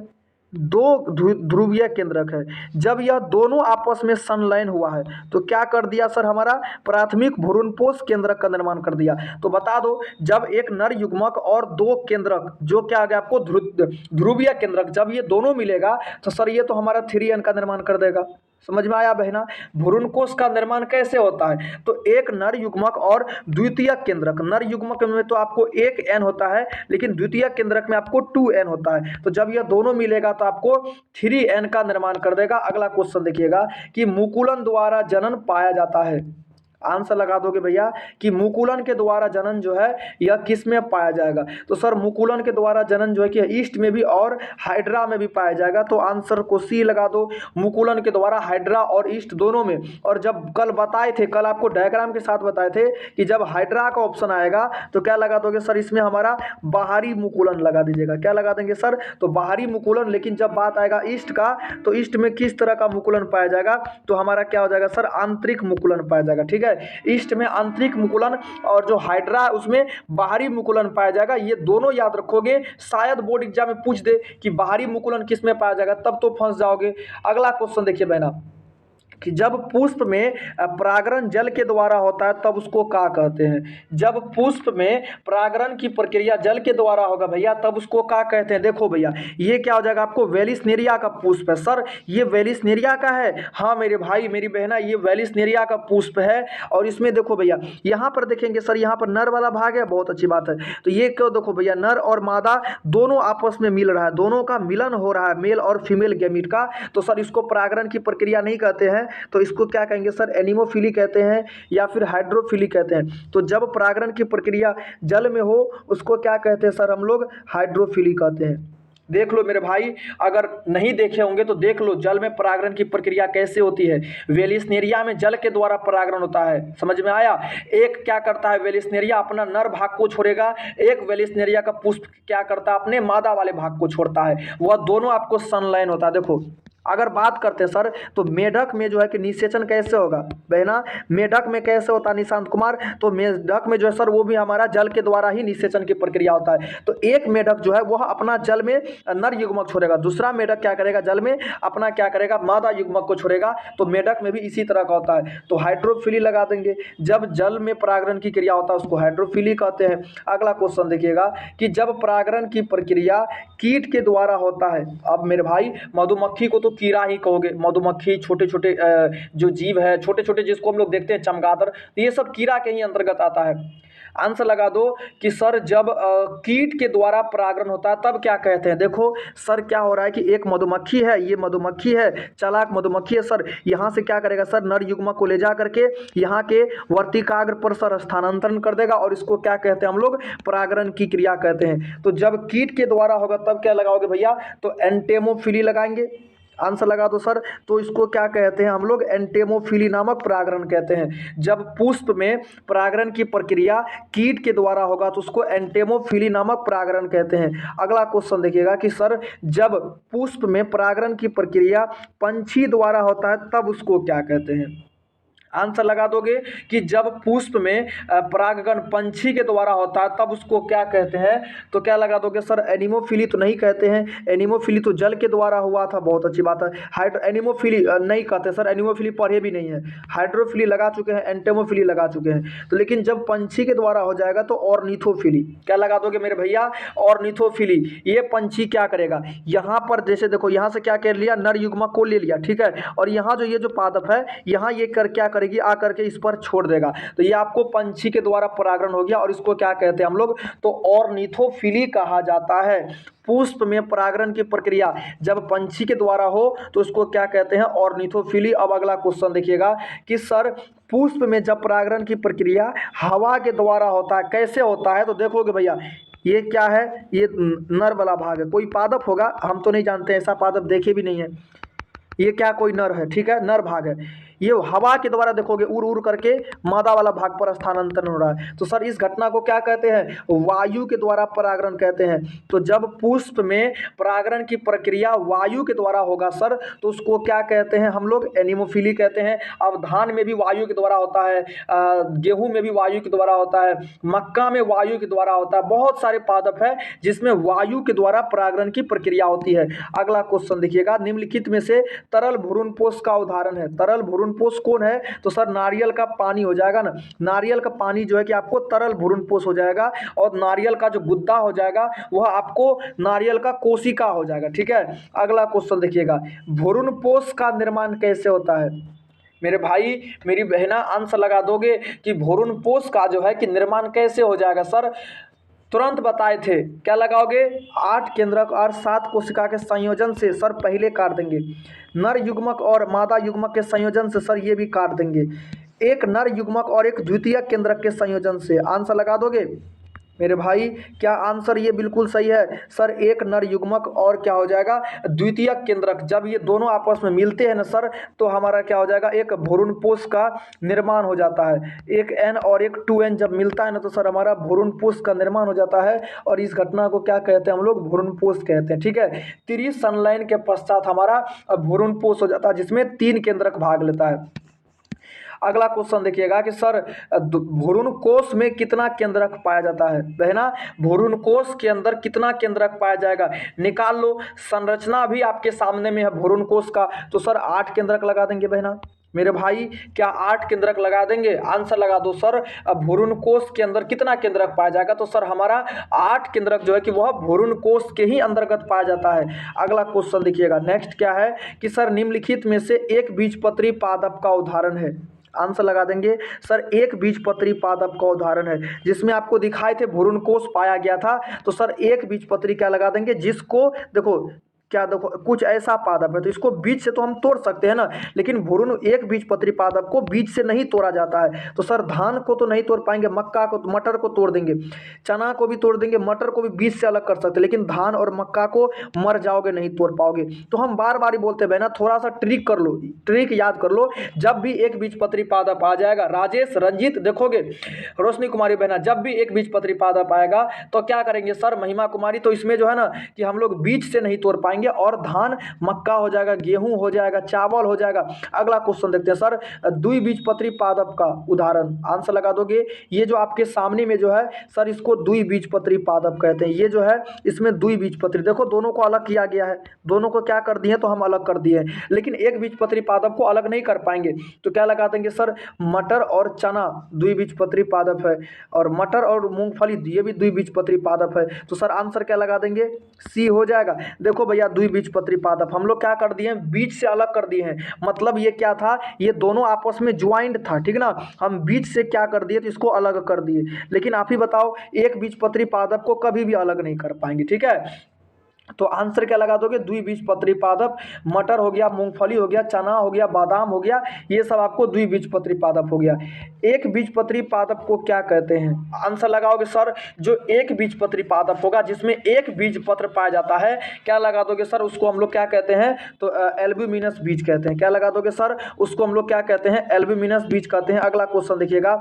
दो ध्रुवीय केंद्रक है, जब यह दोनों आपस में संलयन हुआ है तो क्या कर दिया सर, हमारा प्राथमिक भ्रूणपोष केंद्रक का निर्माण कर दिया। तो बता दो जब एक नर युग्मक और दो केंद्रक जो क्या आ गया आपको ध्रुवीय केंद्रक, जब ये दोनों मिलेगा तो सर ये तो हमारा 3n का निर्माण कर देगा। समझ में आया बहना, भ्रूणकोश का निर्माण कैसे होता है, तो एक नर युग्मक और द्वितीय केंद्रक, नर युग्मक में तो आपको एक n होता है लेकिन द्वितीय केंद्रक में आपको 2n होता है, तो जब यह दोनों मिलेगा तो आपको 3n का निर्माण कर देगा। अगला क्वेश्चन देखिएगा कि मुकुलन द्वारा जनन पाया जाता है, आंसर लगा दोगे भैया कि मुकुलन के द्वारा जनन जो है यह किस में पाया जाएगा, तो सर मुकुलन के द्वारा जनन जो है कि ईस्ट में भी और हाइड्रा में भी पाया जाएगा, तो आंसर को सी लगा दो, मुकुलन के द्वारा हाइड्रा और ईस्ट दोनों में। और जब कल बताए थे, कल आपको डायग्राम के साथ बताए थे कि जब हाइड्रा का ऑप्शन आएगा तो क्या लगा दोगे सर, इसमें हमारा बाहरी मुकुलन लगा दीजिएगा, क्या लगा देंगे सर, तो बाहरी मुकुलन। लेकिन जब बात आएगा ईस्ट का तो ईस्ट में किस तरह का मुकुलन पाया जाएगा, तो हमारा क्या हो जाएगा सर, आंतरिक मुकुलन पाया जाएगा, ठीक है। ईस्ट में आंतरिक मुकुलन और जो हाइड्रा है उसमें बाहरी मुकुलन पाया जाएगा। ये दोनों याद रखोगे, शायद बोर्ड एग्जाम में पूछ दे कि बाहरी मुकुलन किस में पाया जाएगा, तब तो फंस जाओगे। अगला क्वेश्चन देखिए बहना, कि जब पुष्प में परागण जल के द्वारा होता है तब उसको क्या कहते हैं। जब पुष्प में परागण की प्रक्रिया जल के द्वारा होगा भैया तब उसको क्या कहते हैं। देखो भैया ये क्या हो जाएगा आपको, वेलिसनेरिया का पुष्प है। सर ये वेलिसनेरिया का है, हाँ मेरे भाई मेरी बहना ये वेलिसनेरिया का पुष्प है। और इसमें देखो भैया यहाँ पर देखेंगे सर, यहाँ पर नर वाला भाग है, बहुत अच्छी बात है। तो ये क्यों, देखो भैया नर और मादा दोनों आपस में मिल रहा है, दोनों का मिलन हो रहा है, मेल और फीमेल गैमीट का। तो सर इसको परागण की प्रक्रिया नहीं कहते हैं, तो इसको क्या कहेंगे सर, एनिमोफिली कहते हैं या फिर हाइड्रोफिली कहते हैं। तो जब परागण की प्रक्रिया जल में हो उसको क्या कहते हैं सर, हम लोग हाइड्रोफिली कहते हैं। देख लो मेरे भाई, अगर नहीं देखे होंगे तो देख लो जल में परागण की प्रक्रिया कैसे होती है। वेलिसनेरिया में जल के द्वारा परागण होता है, समझ में आया। एक क्या करता है वेलिसनेरिया, अपना नर भाग को छोड़ेगा, एक वेलिसनेरिया का पुष्प क्या करता है, अपने मादा वाले भाग को छोड़ता है, वह दोनों आपको संलयन होता है। देखो अगर बात करते हैं सर तो मेढक में जो है कि निषेचन कैसे होगा बहना, मेढक में कैसे होता है निशांत कुमार, तो मेढक में जो है सर वो भी हमारा जल के द्वारा ही निषेचन की प्रक्रिया होता है। तो एक मेढक जो है वह अपना जल में नर युग्मक छोड़ेगा, दूसरा मेढक क्या करेगा जल में अपना क्या करेगा मादा युग्मक को छोड़ेगा। तो मेढक में भी इसी तरह का होता है। तो हाइड्रोफिली लगा देंगे, जब जल में परागण की क्रिया होता है उसको हाइड्रोफिली कहते हैं। अगला क्वेश्चन देखिएगा कि जब परागण की प्रक्रिया कीट के द्वारा होता है, अब मेरे भाई मधुमक्खी को तो कीड़ा ही कहोगे, मधुमक्खी छोटे छोटे जो जीव है छोटे छोटे जिसको हम लोग देखते हैं चमगादड़, तो ये सब कीड़ा के ही अंतर्गत आता है। आंसर लगा दो कि सर जब कीट के द्वारा परागण होता है तब क्या कहते हैं। देखो सर क्या हो रहा है कि एक मधुमक्खी है, ये मधुमक्खी है, चालाक मधुमक्खी है सर, यहाँ से क्या करेगा सर नर युग्मक को ले जा करके यहाँ के वर्तिकाग्र पर सर स्थानांतरण कर देगा और इसको क्या कहते हैं हम लोग, परागण की क्रिया कहते हैं। तो जब कीट के द्वारा होगा तब क्या लगाओगे भैया, तो एंटेमोफिली लगाएंगे। आंसर लगा दो सर, तो इसको क्या कहते हैं हम लोग, एंटेमोफिली नामक परागण कहते हैं। जब पुष्प में परागण की प्रक्रिया कीट के द्वारा होगा तो उसको एंटेमोफिली नामक परागण कहते हैं। अगला क्वेश्चन देखिएगा कि सर जब पुष्प में परागण की प्रक्रिया पंछी द्वारा होता है तब उसको क्या कहते हैं। आंसर लगा दोगे कि जब पुष्प में परागण पंछी के द्वारा होता है तब उसको क्या कहते हैं, तो क्या लगा दोगे सर, एनिमोफिली तो नहीं कहते हैं, एनिमोफिली तो जल के द्वारा हुआ था, बहुत अच्छी बात है। एनिमोफिली नहीं कहते सर, एनिमोफिली पढ़े भी नहीं है। हाइड्रोफिली लगा चुके हैं, एंटेमोफिली लगा चुके हैं। तो लेकिन जब पंछी के द्वारा हो जाएगा तो ऑर्निथोफिली, क्या लगा दोगे मेरे भैया, ऑर्निथोफिली। ये पंछी क्या करेगा, यहाँ पर जैसे देखो यहाँ से क्या कर लिया, नर युग्मक को ले लिया, ठीक है, और यहाँ जो ये जो पादप है यहाँ ये कर क्या करेगी, आकर के इस पर छोड़ देगा। तो ये आपको पंछी के द्वारा परागण हो गया और इसको क्या कहते हैं हम लोग, तो ऑर्निथोफिली कहा जाता है। पुष्प में परागण की प्रक्रिया जब पंछी के द्वारा हो तो उसको क्या कहते हैं, ऑर्निथोफिली। अब अगला क्वेश्चन देखिएगा कि सर पुष्प में जब परागण की प्रक्रिया हवा के द्वारा होता है कैसे होता है। तो देखोगे भैया ये क्या है, ये नर वाला भाग है, कोई पादप होगा, हम तो नहीं जानते, ऐसा पादप देखे भी नहीं है। ये क्या कोई नर है, ठीक है, नर भाग है। ये हवा के द्वारा देखोगे उड़ उड़ करके मादा वाला भाग पर स्थानांतरण हो रहा है। तो सर इस घटना को क्या कहते हैं, वायु के द्वारा परागण कहते हैं। तो जब पुष्प में परागण की प्रक्रिया वायु के द्वारा होगा सर तो उसको क्या कहते हैं हम लोग, एनिमोफिली कहते हैं। अब धान में भी वायु के द्वारा होता है, गेहूं में भी वायु के द्वारा होता है, मक्का में वायु के द्वारा होता है, बहुत सारे पादप है जिसमें वायु के द्वारा परागण की प्रक्रिया होती है। अगला क्वेश्चन देखिएगा, निम्नलिखित में से तरल भ्रूणपोष का उदाहरण है। तरल भ्रूणपोष कौन है, तो सर नारियल का पानी हो जाएगा ना, नारियल का पानी जो है कि आपको तरल भ्रूणपोष हो जाएगा और नारियल का जो गुद्दा हो जाएगा वह आपको नारियल का कोशिका हो जाएगा, ठीक है। अगला क्वेश्चन देखिएगा, भ्रूणपोष का निर्माण कैसे होता है। मेरे भाई मेरी बहना आंसर लगा दोगे कि भ्रूणपोष का जो है कि निर्माण कैसे हो जाएगा। सर तुरंत बताए थे, क्या लगाओगे, 8 केंद्रक और 7 कोशिका के संयोजन से सर पहले काट देंगे। नर युग्मक और मादा युग्मक के संयोजन से सर ये भी काट देंगे। एक नर युग्मक और एक द्वितीय केंद्रक के संयोजन से, आंसर लगा दोगे मेरे भाई, क्या आंसर ये बिल्कुल सही है सर। एक नर युग्मक और क्या हो जाएगा, द्वितीय केंद्रक, जब ये दोनों आपस में मिलते हैं ना सर तो हमारा क्या हो जाएगा, एक भ्रूणपोष का निर्माण हो जाता है। एक एन और एक 2n जब मिलता है ना तो सर हमारा भ्रूणपोष का निर्माण हो जाता है और इस घटना को क्या कहते हैं हम लोग, भ्रूणपोष कहते हैं, ठीक है। त्रिसंलयन के पश्चात हमारा भ्रूणपोष हो जाता है जिसमें 3 केंद्रक भाग लेता है। अगला क्वेश्चन देखिएगा कि सर भ्रूणकोष में कितना केंद्रक पाया जाता है। बहना भ्रूणकोष के अंदर कितना केंद्रक पाया जाएगा, निकाल लो। संरचना भी आपके सामने में है भ्रूणकोष का, तो सर 8 केंद्रक लगा देंगे बहना। मेरे भाई क्या 8 केंद्रक लगा देंगे? आंसर लगा दो सर। भ्रूण कोष के अंदर कितना केंद्रक पाया जाएगा? तो सर हमारा 8 केंद्रक जो है कि वह भ्रूण कोष के ही अंतर्गत पाया जाता है। अगला क्वेश्चन देखिएगा, नेक्स्ट क्या है कि सर निम्नलिखित में से एक बीजपत्री पादप का उदाहरण है। आंसर लगा देंगे सर, एक बीजपत्री पादप का उदाहरण है जिसमें आपको दिखाए थे भ्रूण कोष पाया गया था। तो सर एक बीजपत्री क्या लगा देंगे, जिसको देखो क्या देखो कुछ ऐसा पादप है, तो इसको बीज से तो हम तोड़ सकते हैं ना, लेकिन भ्रूण एक बीजपत्री पादप को बीज से नहीं तोड़ा जाता है। तो सर धान को तो नहीं तोड़ पाएंगे, मक्का को, मटर को तोड़ देंगे, चना को भी तोड़ देंगे, मटर को भी बीज से अलग कर सकते हैं, लेकिन धान और मक्का को मर जाओगे, नहीं तोड़ पाओगे। तो हम बार बार ही बोलते हैं ना, थोड़ा सा ट्रिक कर लो, ट्रिक याद कर लो। जब भी एक बीजपत्री पादप आ जाएगा, राजेश, रंजीत देखोगे, रोशनी कुमारी बहना, जब भी एक बीजपत्री पादप आएगा तो क्या करेंगे सर, महिमा कुमारी, तो इसमें जो है ना कि हम लोग बीज से नहीं तोड़ पाएंगे, और धान मक्का हो जाएगा, गेहूं हो जाएगा, चावल हो जाएगा। अगला क्वेश्चन देखते हैं सर, द्विबीजपत्री पादप का उदाहरण। आंसर लगा दोगे, ये जो आपके सामने में जो है सर, इसको द्विबीजपत्री पादप कहते हैं। ये जो है इसमें द्विबीजपत्री, देखो दोनों को अलग किया गया है, दोनों को क्या कर दिए तो हम अलग कर दिए, लेकिन एक बीजपत्री पादप को अलग नहीं कर पाएंगे। तो क्या लगा देंगे सर, मटर और चना द्विबीजपत्री पादप है, और मटर और मूंगफली ये भी द्विबीजपत्री पादप है। तो सर आंसर क्या लगा देंगे, सी हो जाएगा। देखो भैया द्विबीजपत्री पादप हम लोग क्या कर दिए हैं, बीज से अलग कर दिए हैं, मतलब ये क्या था, ये दोनों आपस में ज्वाइंट था, ठीक ना, हम बीज से क्या कर दिए तो इसको अलग कर दिए। लेकिन आप ही बताओ, एक बीजपत्री पादप को कभी भी अलग नहीं कर पाएंगे, ठीक है। तो आंसर क्या लगा दोगे, द्विबीजपत्री पादप, मटर हो गया, मूंगफली हो गया, चना हो गया, बादाम हो गया, ये सब आपको द्विबीजपत्री पादप हो गया। एक बीजपत्री पादप को क्या कहते हैं? आंसर लगाओगे सर, जो एक बीजपत्री पादप होगा जिसमें एक बीजपत्र पाया जाता है, क्या लगा दोगे सर, उसको हम लोग क्या कहते हैं, तो एल्ब्यूमिनस बीज कहते हैं। क्या लगा दोगे सर, उसको हम लोग क्या कहते हैं, एल्ब्यूमिनस बीज कहते हैं। अगला क्वेश्चन देखिएगा,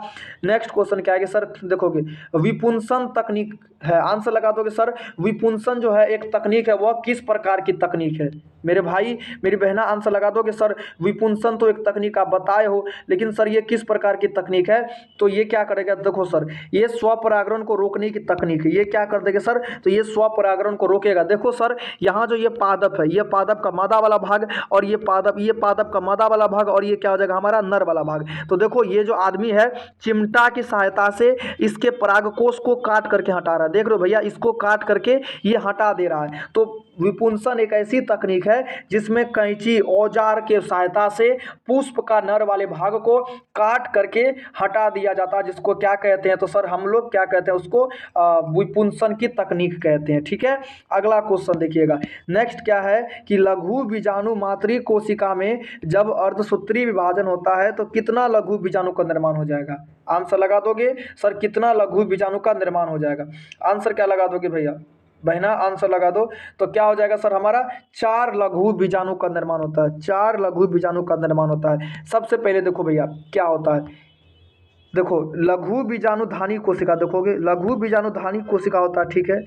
नेक्स्ट क्वेश्चन क्या है सर, देखोगे विपुंसन तकनीक है। आंसर लगा दोगे सर, विपुंसन जो है एक तकनीक है, वह किस प्रकार की तकनीक है? मेरे भाई मेरी बहना आंसर लगा दोगे सर, विपुंसन तो एक तकनीक आप बताए हो, लेकिन सर ये किस प्रकार की तकनीक है? तो ये क्या करेगा, देखो सर, ये स्वपरागण को रोकने की तकनीक है। ये क्या कर देगा सर, तो ये स्वपरागण को रोकेगा। देखो सर, यहाँ जो ये पादप है, ये पादप का मादा वाला भाग, और ये पादप का मादा वाला भाग, और ये क्या हो जाएगा हमारा नर वाला भाग। तो देखो ये जो आदमी है, चिमटा की सहायता से इसके परागकोश को काट करके हटा रहा है। देख रहे हो भैया, इसको काट करके ये हटा दे रहा है। तो विपुंसन एक ऐसी तकनीक है जिसमें कैंची औजार के सहायता से पुष्प का नर वाले भाग को काट करके हटा दिया जाता है, जिसको क्या कहते हैं, तो सर हम लोग क्या कहते हैं उसको, विपुंसन की तकनीक कहते हैं, ठीक है। अगला क्वेश्चन देखिएगा, नेक्स्ट क्या है कि लघु बीजाणु मातृ कोशिका में जब अर्धसूत्री विभाजन होता है तो कितना लघु बीजाणु का निर्माण हो जाएगा? आंसर लगा दोगे सर, कितना लघु बीजाणु का निर्माण हो जाएगा? आंसर क्या लगा दोगे भैया बहना, आंसर लगा दो। तो क्या हो जाएगा सर, हमारा 4 लघु बीजाणु का निर्माण होता है, 4 लघु बीजाणु का निर्माण होता है। सबसे पहले देखो भैया क्या होता है, देखो लघु बीजाणुधानी कोशिका, देखोगे लघु बीजाणुधानी कोशिका होता है, ठीक है।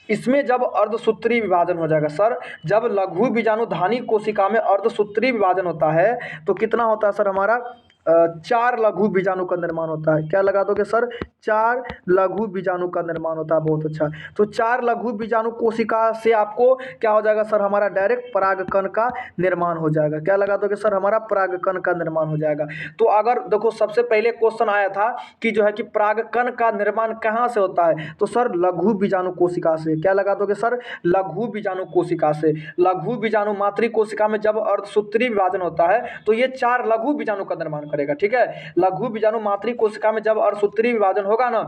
इसमें जब अर्धसूत्री विभाजन हो जाएगा सर, जब लघु बीजाणुधानी कोशिका में अर्धसूत्री विभाजन होता है तो कितना होता है सर, हमारा 4 लघु बीजाणु का निर्माण होता है। क्या लगा दोगे सर, 4 लघु बीजाणु का निर्माण होता है। बहुत अच्छा, तो 4 लघु बीजाणु कोशिका से आपको क्या हो जाएगा सर, हमारा डायरेक्ट परागकण का निर्माण हो जाएगा। क्या लगा दोगे सर, हमारा परागकण का निर्माण हो जाएगा। तो अगर देखो सबसे पहले क्वेश्चन आया था कि जो है कि परागकण का निर्माण कहाँ से होता है, तो सर लघु बीजाणु कोशिका से। क्या लगा दोगे सर, लघु बीजाणु कोशिका से। लघु बीजाणु मातृ कोशिका में जब अर्धसूत्री विभाजन होता है तो ये 4 लघु बीजाणु का निर्माण करेगा, ठीक है। लघु बीजाणु मातृ कोशिका में जब अर्धसूत्री विभाजन होगा ना,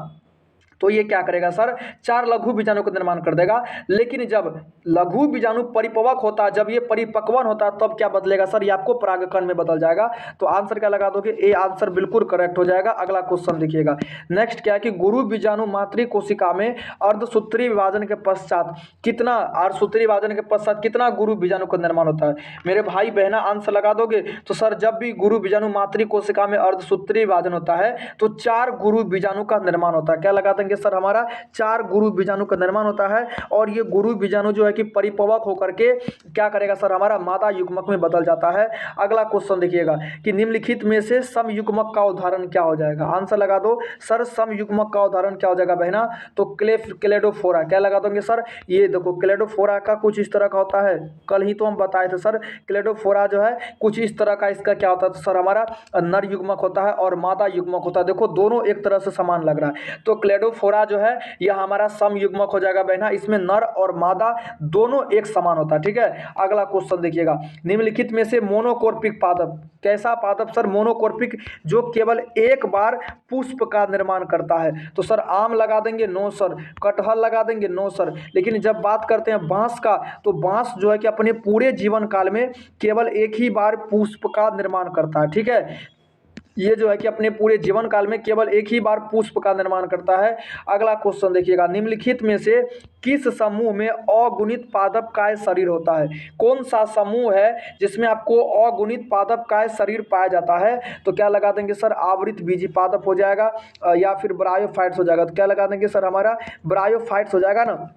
तो ये क्या करेगा सर, 4 लघु बीजाणु का निर्माण कर देगा। लेकिन जब लघु बीजाणु परिपक्व होता है, जब ये परिपक्वन होता है, तब क्या बदलेगा सर, ये आपको परागकण में बदल जाएगा। तो आंसर क्या लगा दोगे, ए आंसर बिल्कुल करेक्ट हो जाएगा। अगला क्वेश्चन देखिएगा, नेक्स्ट क्या है कि गुरु बीजाणु मातृ कोशिका में अर्धसूत्री विभाजन के पश्चात कितना, अर्धसूत्री विभाजन के पश्चात कितना गुरु बीजाणु का निर्माण होता है? मेरे भाई बहना आंसर लगा दोगे। तो सर जब भी गुरु बीजाणु मातृ कोशिका में अर्धसूत्री विभाजन होता है तो 4 गुरु बीजाणु का निर्माण होता है। क्या लगा देंगे देंगे सर हमारा 4 गुरु बीजाणु का निर्माण होता है और ये गुरु बीजाणु जो है कि परिपक्व होकर के क्या करेगा सर हमारा मादा युग्मक में बदल जाता है। अगला क्वेश्चन देखिएगा कि निम्नलिखित में से सम युग्मक का उदाहरण क्या हो जाएगा। आंसर लगा दो सर, सम युग्मक का उदाहरण क्या हो जाएगा बहना, तो क्लेडोफोरा। क्या लगा दोगे सर, ये देखो क्लेडोफोरा का कुछ इस तरह का होता है, कल ही तो हम बताए थे सर। क्लेडोफोरा जो है कुछ इस तरह का, इसका क्या होता है तो सर हमारा नर युग्मक होता है और मादा युग्मक होता है। देखो दोनों एक तरह से समान लग रहा है, तो क्लेडोफोरा जो है यह हमारा सम युग्मक हो जाएगा बहना। इसमें नर और मादा दोनों एक समान होता है, ठीक है। अगला क्वेश्चन देखिएगा, निम्नलिखित में से मोनोकोर्पिक पादप कैसा पादप सर, मोनोकोर्पिक जो केवल एक बार पुष्प का निर्माण करता है। तो सर आम लगा देंगे, नो सर। कटहल लगा देंगे, नो सर। लेकिन जब बात करते हैं बांस का, तो बांस जो है कि अपने पूरे जीवन काल में केवल एक ही बार पुष्प का निर्माण करता है, ठीक है। ये जो है कि अपने पूरे जीवन काल में केवल एक ही बार पुष्प का निर्माण करता है। अगला क्वेश्चन देखिएगा, निम्नलिखित में से किस समूह में अगुणित पादप काय शरीर होता है। कौन सा समूह है जिसमें आपको अगुणित पादप काय शरीर पाया जाता है। तो क्या लगा देंगे सर, आवृत बीजी पादप हो जाएगा या फिर ब्रायोफाइट्स हो जाएगा। तो क्या लगा देंगे सर, हमारा ब्रायोफाइट्स हो जाएगा ना।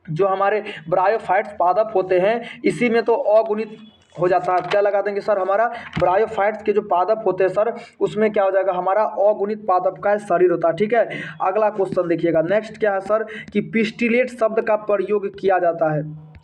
जो हमारे ब्रायोफाइट्स पादप होते हैं इसी में तो अगुणित हो जाता है। क्या लगा देंगे सर, हमारा ब्रायोफाइट्स के जो पादप होते हैं सर उसमें क्या हो जाएगा, हमारा अगुणित पादप का शरीर होता है, ठीक है। अगला क्वेश्चन देखिएगा, नेक्स्ट क्या है सर कि पिस्टिलेट शब्द का प्रयोग किया जाता है।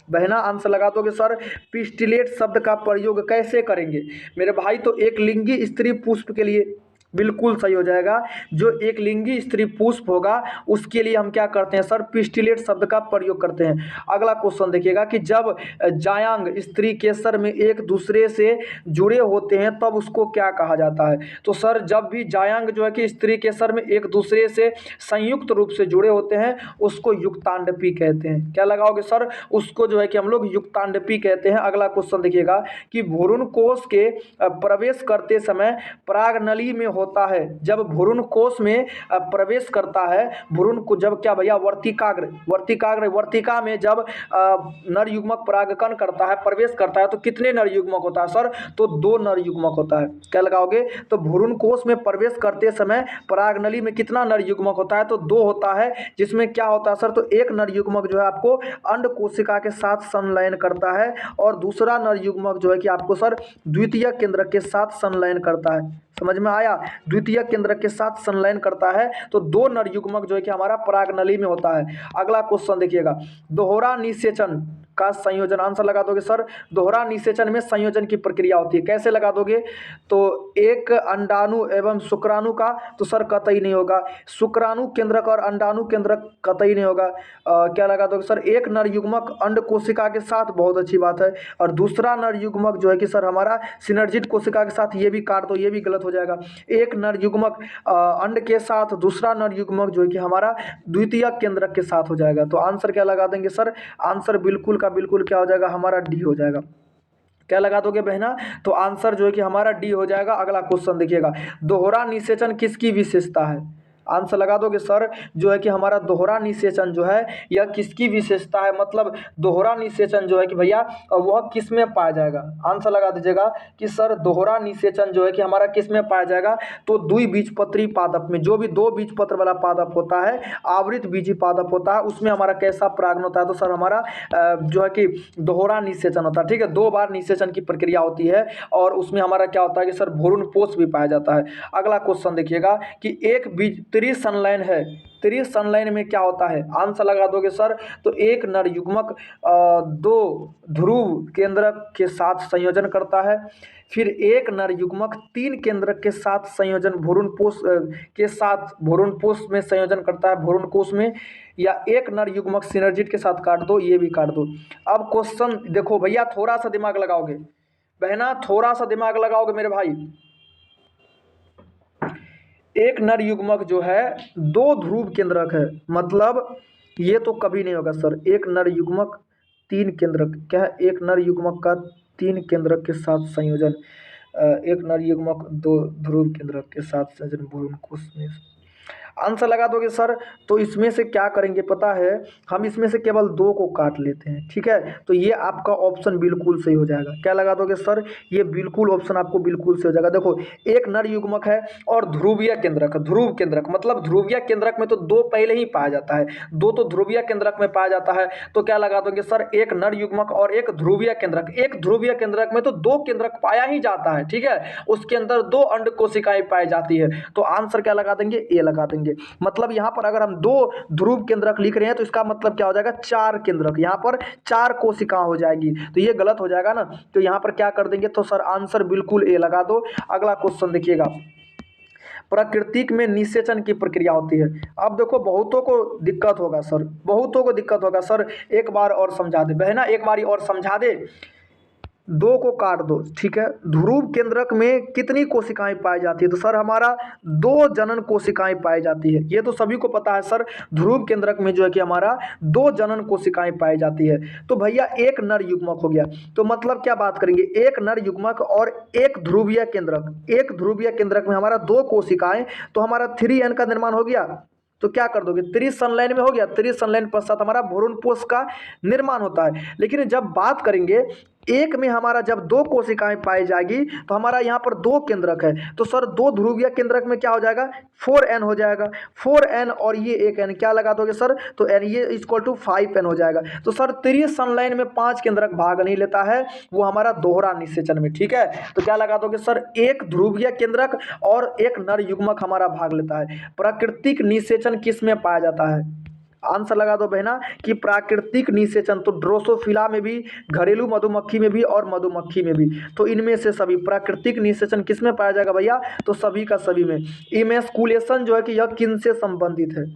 बहना आंसर लगा दोगे सर, पिस्टिलेट शब्द का प्रयोग कैसे करेंगे मेरे भाई, तो एक लिंगी स्त्री पुष्प के लिए बिल्कुल सही हो जाएगा। जो एक लिंगी स्त्री पुष्प होगा उसके लिए हम क्या करते हैं सर, पिस्टिलेट शब्द का प्रयोग करते हैं। अगला क्वेश्चन देखिएगा कि जब जायांग स्त्री केसर में एक दूसरे से जुड़े होते हैं तब उसको क्या कहा जाता है। तो सर जब भी जायांग जो है कि स्त्री केसर में एक दूसरे से संयुक्त रूप से जुड़े होते हैं उसको युक्तांडपी कहते हैं। क्या लगाओगे सर, उसको जो है कि हम लोग युक्तांडपी कहते हैं। अगला क्वेश्चन देखिएगा कि भ्रूण कोश के प्रवेश करते समय परागनली में होता है। जब भ्रूण कोश में प्रवेश करता है, भ्रूण को जब क्या भैया वर्तिका में जब नर युग्मक परागकण करता है, प्रवेश करता है, तो कितने नर युग्मक होता है सर, तो 2 नर युग्मक होता है। क्या लगाओगे, तो भ्रूण कोश में प्रवेश करते समय परागनली में कितना नर युग्मक होता है, तो 2 होता है। जिसमें क्या होता है सर, तो एक नर युग्मक जो है आपको अंड कोशिका के साथ संलयन करता है और दूसरा नर युग्मक जो है कि आपको सर द्वितीय केंद्रक के साथ संलयन करता है। समझ में आया, द्वितीय केंद्रक के साथ संलयन करता है, तो 2 नर युग्मक जो है कि हमारा परागनली में होता है। अगला क्वेश्चन देखिएगा, दोहरा निषेचन का संयोजन। आंसर लगा दोगे सर, दोहरा निषेचन में संयोजन की प्रक्रिया होती है। कैसे लगा दोगे, तो एक अंडाणु एवं शुक्राणु का, तो सर कतई नहीं होगा। शुक्राणु केंद्रक और अंडाणु केंद्रक कतई नहीं होगा। क्या लगा दोगे सर, एक नर युग्मक अंड कोशिका के साथ, बहुत अच्छी बात है। और दूसरा नर युग्मक जो है कि सर हमारा सिनर्जित कोशिका के साथ, ये भी काट दो, ये भी गलत हो जाएगा। एक नर युग्मक अंड के साथ, दूसरा नर युग्मक जो है कि हमारा द्वितीय केंद्रक के साथ हो जाएगा। तो आंसर क्या लगा देंगे सर, आंसर बिल्कुल का बिल्कुल क्या हो जाएगा, हमारा डी हो जाएगा। क्या लगा दोगे बहना, तो आंसर जो है कि हमारा डी हो जाएगा। अगला क्वेश्चन देखिएगा, दोहरा निषेचन किसकी विशेषता है। आंसर लगा दोगे सर, जो है कि हमारा दोहरा निषेचन जो है यह किसकी विशेषता है, मतलब दोहरा निषेचन जो है कि भैया वह किस में पाया जाएगा। आंसर लगा दीजिएगा कि सर दोहरा निषेचन जो है कि हमारा किस में पाया जाएगा, तो द्विबीजपत्री पादप में। जो भी 2 बीजपत्र वाला पादप होता है, आवृत बीजी पादप होता है, उसमें हमारा कैसा परागण होता है, तो सर हमारा जो है कि दोहरा निषेचन होता है, ठीक है। 2 बार निषेचन की प्रक्रिया होती है और उसमें हमारा क्या होता है कि सर भ्रूणपोष भी पाया जाता है। अगला क्वेश्चन देखिएगा कि एक बीज त्रिसंलयन है, त्रिसंलयन में क्या होता है। आंसर लगा दोगे सर, तो एक नर युग्मक 2 ध्रुव केंद्रक के साथ संयोजन करता है, फिर एक नर युग्मक 3 केंद्रक के साथ संयोजन भ्रूणपोष के साथ भ्रूणपोष में संयोजन करता है भ्रूणकोश में, या एक नर युग्मक सिनर्जिट के साथ, काट दो, ये भी काट दो। अब क्वेश्चन देखो भैया, थोड़ा सा दिमाग लगाओगे बहना, थोड़ा सा दिमाग लगाओगे मेरे भाई। एक नर युग्मक जो है 2 ध्रुव केंद्रक है, मतलब ये तो कभी नहीं होगा सर। एक नर युग्मक 3 केंद्रक, क्या है, एक नर युग्मक का 3 केंद्रक के साथ संयोजन, एक नर युग्मक 2 ध्रुव केंद्रक के साथ संयोजन भ्रूणकोश में। आंसर लगा दोगे सर। तो इसमें से क्या करेंगे पता है, हम इसमें से केवल दो को काट लेते हैं, ठीक है। तो ये आपका ऑप्शन बिल्कुल सही हो जाएगा। क्या लगा दोगे सर, ये बिल्कुल ऑप्शन आपको बिल्कुल सही हो जाएगा। देखो एक नर युग्मक है और ध्रुवीय केंद्रक, ध्रुव केंद्रक मतलब ध्रुवीय केंद्रक में तो दो पहले ही पाया जाता है, दो तो ध्रुवीय केंद्रक में पाया जाता है। तो क्या लगा दोगे सर, एक नर युग्मक और एक ध्रुवीय केंद्रक, एक ध्रुवीय केंद्रक में तो दो केंद्रक पाया ही जाता है, ठीक है, उसके अंदर दो अंड कोशिकाएं पाई जाती है। तो आंसर क्या लगा देंगे, ए लगा देंगे। मतलब यहां पर अगर हम दो ध्रुव केंद्रक लिख रहे हैं तो इसका मतलब क्या हो जाएगा, चार केंद्रक, यहां पर चार कोशिका हो जाएगी, तो ये गलत हो जाएगा ना। तो यहां पर क्या कर देंगे, तो सर आंसर बिल्कुल ए लगा दो। अगला क्वेश्चन देखिएगा, प्राकृतिक में निषेचन की प्रक्रिया होती है। अब देखो बहुतों को दिक्कत होगा सर, बहुतों को दिक्कत होगा सर, एक बार और समझा दे बहना, एक बारी और समझा दे। दो को काट दो, ठीक है। ध्रुव केंद्रक में कितनी कोशिकाएं पाई जाती है, तो सर हमारा दो जनन कोशिकाएं पाई जाती है, ये तो सभी को पता है सर। ध्रुव केंद्रक में जो है कि हमारा दो जनन कोशिकाएं पाई जाती है। तो भैया एक नर युग्मक हो गया, तो मतलब क्या बात करेंगे, एक नर युग्मक और एक ध्रुवीय केंद्रक, एक ध्रुवीय केंद्रक में हमारा दो कोशिकाएं, तो हमारा 3n का निर्माण हो गया। तो क्या कर दोगे, त्रिसंलयन में हो गया, त्रिसंलयन पश्चात हमारा भ्रूणपोष का निर्माण होता है। लेकिन जब बात करेंगे एक में हमारा जब दो कोशिकाएं पाई जाएगी तो हमारा यहाँ पर दो केंद्रक है, तो सर दो ध्रुवीय केंद्रक में क्या हो जाएगा, 4n हो जाएगा, 4n और ये एक n, क्या लगा दोगे सर, तो n ये इक्वल टू 5n हो जाएगा। तो सर त्रिसंलयन में 5 केंद्रक भाग नहीं लेता है, वो हमारा दोहरा निषेचन में, ठीक है। तो क्या लगा दोगे सर, एक ध्रुवीय केंद्रक और एक नर युग्मक हमारा भाग लेता है। प्राकृतिक निषेचन किस में पाया जाता है, आंसर लगा दो बहना कि प्राकृतिक निषेचन तो ड्रोसोफिला में भी, घरेलू मधुमक्खी में भी और मधुमक्खी में भी, तो इनमें से सभी प्राकृतिक निषेचन किस में पाया जाएगा भैया, तो सभी का सभी में। इमेस्कुलेशन जो है कि यह किन से संबंधित है,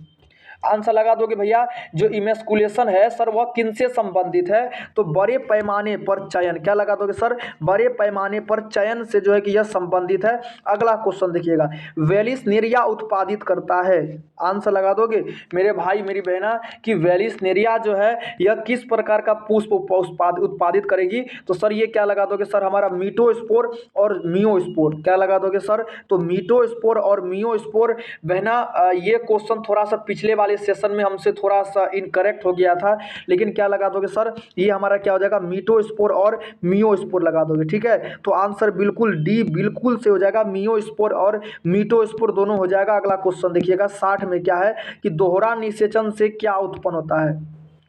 आंसर लगा दोगे भैया, जो इमेस्कुलेशन है सर वह किन से संबंधित है, तो बड़े पैमाने पर चयन, क्या लगा दोगे सर, बड़े पैमाने पर चयन से जो है कि यह संबंधित है। अगला क्वेश्चन देखिएगा, वेलिसनेरिया उत्पादित करता है, आंसर लगा दोगे मेरे भाई मेरी बहना कि वेलिसनेरिया जो है यह किस प्रकार का पुष्प उत्पादित करेगी, तो सर ये क्या लगा दोगे सर, हमारा मीटोस्पोर और मियोस्पोर, क्या लगा दोगे सर, तो मीटोस्पोर और मियोस्पोर। बहना ये क्वेश्चन थोड़ा सा पिछले वाले सेशन में हमसे थोड़ा सा इनकरेक्ट हो गया था, लेकिन क्या लगा दोगे सर, ये हमारा क्या हो जाएगा, मीटोस्पोर और मियोस्पोर लगा दोगे, ठीक है। तो आंसर बिल्कुल डी बिल्कुल से हो जाएगा, मियोस्पोर और मीटोस्पोर दोनों हो जाएगा। अगला क्वेश्चन देखिएगा 60 में क्या है कि दोहरा निषेचन से क्या उत्पन्न होता है,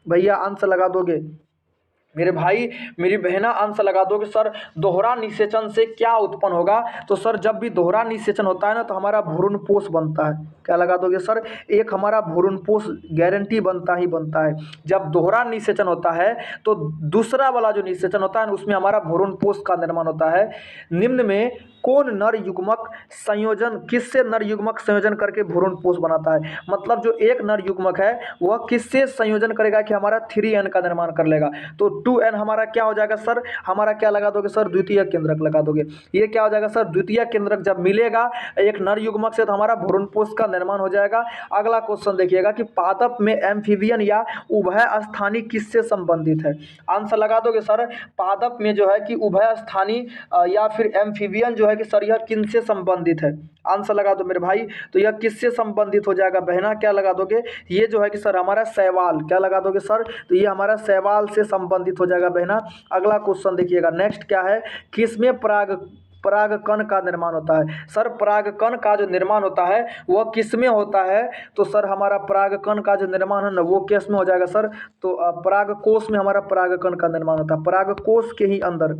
भैया आंसर लगा दोगे मेरे भाई मेरी बहना, आंसर लगा दो कि सर दोहरा निषेचन से क्या उत्पन्न होगा, तो सर जब भी दोहरा निषेचन होता है ना तो हमारा भ्रूणपोष बनता है, क्या लगा दोगे सर, एक हमारा भ्रूणपोष गारंटी बनता ही बनता है। जब दोहरा निषेचन होता है तो दूसरा वाला जो निषेचन होता है उसमें हमारा भ्रूणपोष का निर्माण होता है। निम्न में कौन नर युग्मक संयोजन, किससे नर युग्मक संयोजन करके भ्रूणपोष बनाता है, मतलब जो एक नर युग्मक है वह किससे संयोजन करेगा कि हमारा 3n का निर्माण कर लेगा, तो 2n हमारा क्या हो जाएगा सर, हमारा क्या लगा दोगे सर, द्वितीय केंद्रक लगा दोगे। ये क्या हो जाएगा सर, द्वितीय केंद्रक जब मिलेगा एक नर युग्मक से तो हमारा भ्रूणपोष का निर्माण हो जाएगा। अगला क्वेश्चन देखिएगा कि पादप में एम्फीबियन या उभय स्थानी किससे संबंधित है, आंसर लगा दोगे सर, पादप में जो है कि उभय स्थानी या फिर एम्फीबियन जो है कि सर यह किन से संबंधित है, आंसर लगा दो मेरे भाई, तो यह किससे संबंधित हो जाएगा बहना, क्या लगा दोगे, ये जो है कि सर हमारा शैवाल, क्या लगा दोगे सर, तो ये हमारा शैवाल से संबंधित हो जाएगा बहना। अगला क्वेश्चन देखिएगा नेक्स्ट क्या है, किसमें परागकण का निर्माण होता है, सर परागकण का जो निर्माण होता है वह किसमें होता है, तो सर हमारा परागकण का जो निर्माण है ना वो किस में हो जाएगा सर, तो परागकोश में हमारा परागकण का निर्माण होता है, परागकोश के ही अंदर,